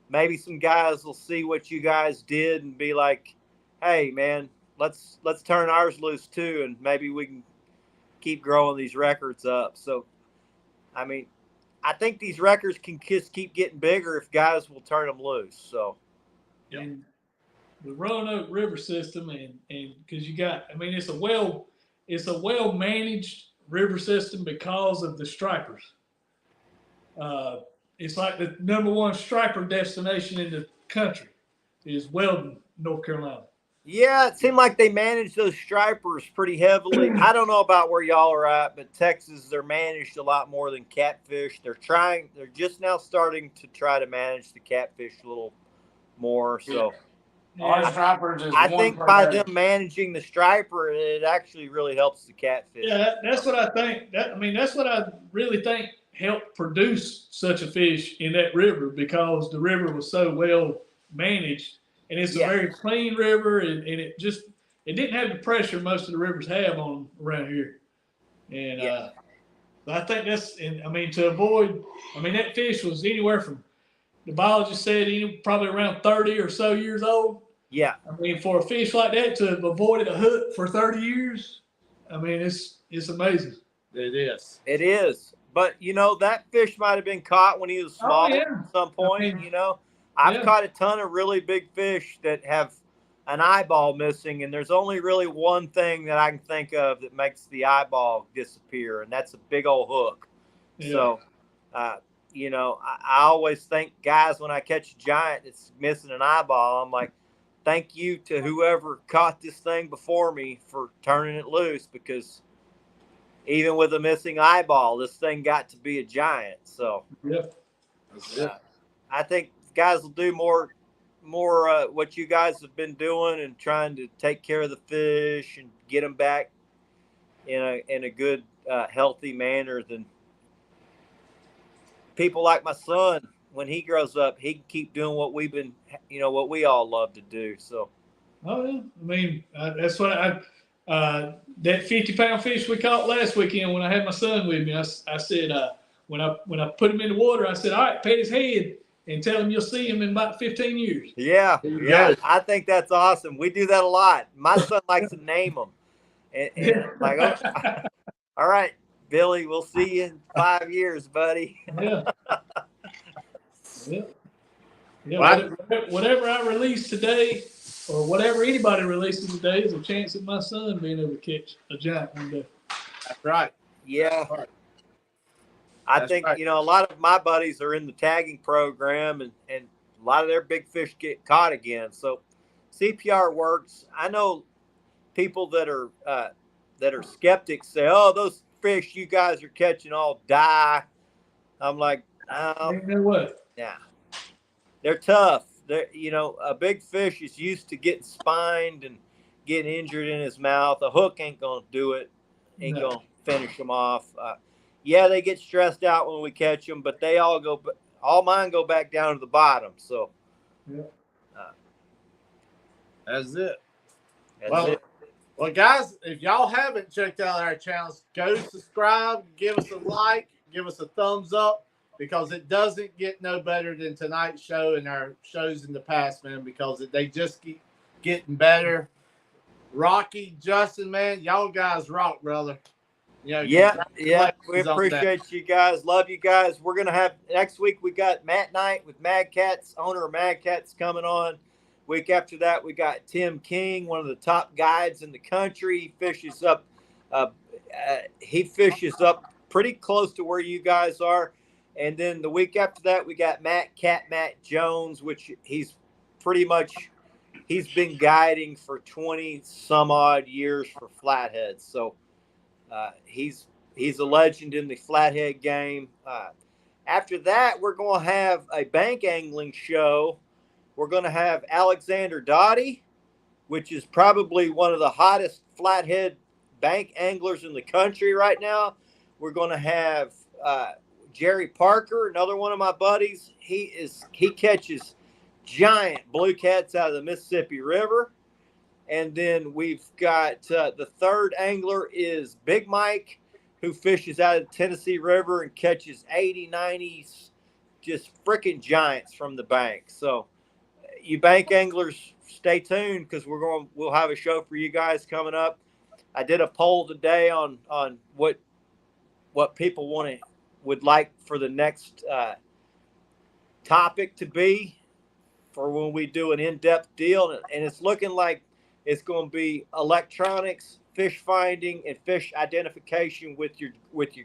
maybe some guys will see what you guys did and be like, "Hey, man, let's turn ours loose too, and maybe we can keep growing these records up." So, I mean, I think these records can just keep getting bigger if guys will turn them loose. So, and the Roanoke River system, and because you got, I mean, it's a well managed river system because of the stripers. It's like the #1 striper destination in the country is Weldon, North Carolina. yeah, it seemed like they managed those stripers pretty heavily. I don't know about where y'all are at, but Texas, they're managed a lot more than catfish. They're just now starting to try to manage the catfish a little more. So, Our stripers is I one think per by day. them managing the striper, it actually really helps the catfish. Yeah, that's what I think. That's what I really think helped produce such a fish in that river, because the river was so well managed, and it's Yeah. a very clean river, and it didn't have the pressure most of the rivers have on around here. And Yeah. I think to avoid, that fish was anywhere from, the biologist said, probably around 30 or so years old. Yeah. I mean, for a fish like that to have avoided a hook for 30 years, I mean, it's amazing. It is. It is. But, that fish might have been caught when he was small yeah. at some point, I mean, I've yeah. caught a ton of really big fish that have an eyeball missing, and there's only really one thing that I can think of that makes the eyeball disappear, and that's a big old hook. Yeah. So, I always think, guys, when I catch a giant that's missing an eyeball, I'm like, thank you to whoever caught this thing before me for turning it loose, because even with a missing eyeball, this thing got to be a giant. So, Yep. I think guys will do more what you guys have been doing, and trying to take care of the fish and get them back in a good, healthy manner than people like my son. When he grows up, he can keep doing what we've been, what we all love to do. So, Oh yeah. I mean, that's what that 50-pound fish we caught last weekend when I had my son with me. I said, when I put him in the water, I said, all right, pet his head and tell him you'll see him in about 15 years. yeah, I think that's awesome. We do that a lot. My son likes to name them, and like, oh, all right, Billy, we'll see you in 5 years, buddy. Yeah. Yeah. Yeah. Wow. Whatever I release today, or whatever anybody releases today, is a chance of my son being able to catch a giant one day. That's right. Yeah. I That's think, right. a lot of my buddies are in the tagging program, and a lot of their big fish get caught again. So CPR works. I know people that are skeptics say, oh, those fish you guys are catching all die. I'm like, You know what? yeah, they're tough. They're, a big fish is used to getting spined and getting injured in his mouth. A hook ain't going to do it. Ain't No. going to finish them off. Yeah, they get stressed out when we catch them, but they all mine go back down to the bottom. So Yeah. That's it. that's Well, it. Well, guys, if y'all haven't checked out our channels, go subscribe, give us a like, give us a thumbs up, because it doesn't get no better than tonight's show and our shows in the past, man, because they just keep getting better. Rocky, Justin, man, y'all guys rock, brother. You know, Yeah, we congratulations on that. appreciate you guys. Love you guys. We're gonna have next week. We got Matt Knight with Mad Cats, owner of Mad Cats, coming on. Week after that, we got Tim King, one of the top guides in the country. He fishes up pretty close to where you guys are. And then the week after that, we got Matt Jones, which he's been guiding for 20 some odd years for flatheads. So he's a legend in the flathead game. After that, we're going to have a bank angling show. We're going to have Alexander Dottie, which is probably one of the hottest flathead bank anglers in the country right now. We're going to have Jerry Parker, another one of my buddies. He catches giant blue cats out of the Mississippi River. And then we've got the third angler is Big Mike, who fishes out of the Tennessee River and catches 80, 90s, just freaking giants from the bank. So you bank anglers, stay tuned because we'll have a show for you guys coming up. I did a poll today on what people would like for the next topic to be for when we do an in-depth deal, and it's looking like it's going to be electronics, fish finding, and fish identification with your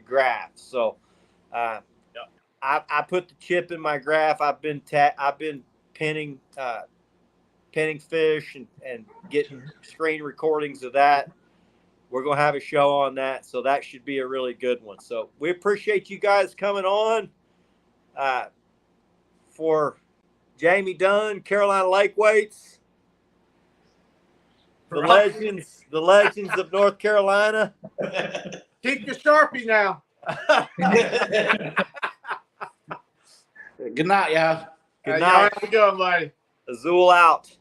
graph. So I put the chip in my graph. I've been pinning fish and getting screen recordings of that. We're going to have a show on that, so that should be a really good one. So we appreciate you guys coming on. For Jamie Dunn, Carolina Lake Weights, the legends of North Carolina. Keep your Sharpie now. Good night, y'all. Good night. Have a good one, buddy. Azul out.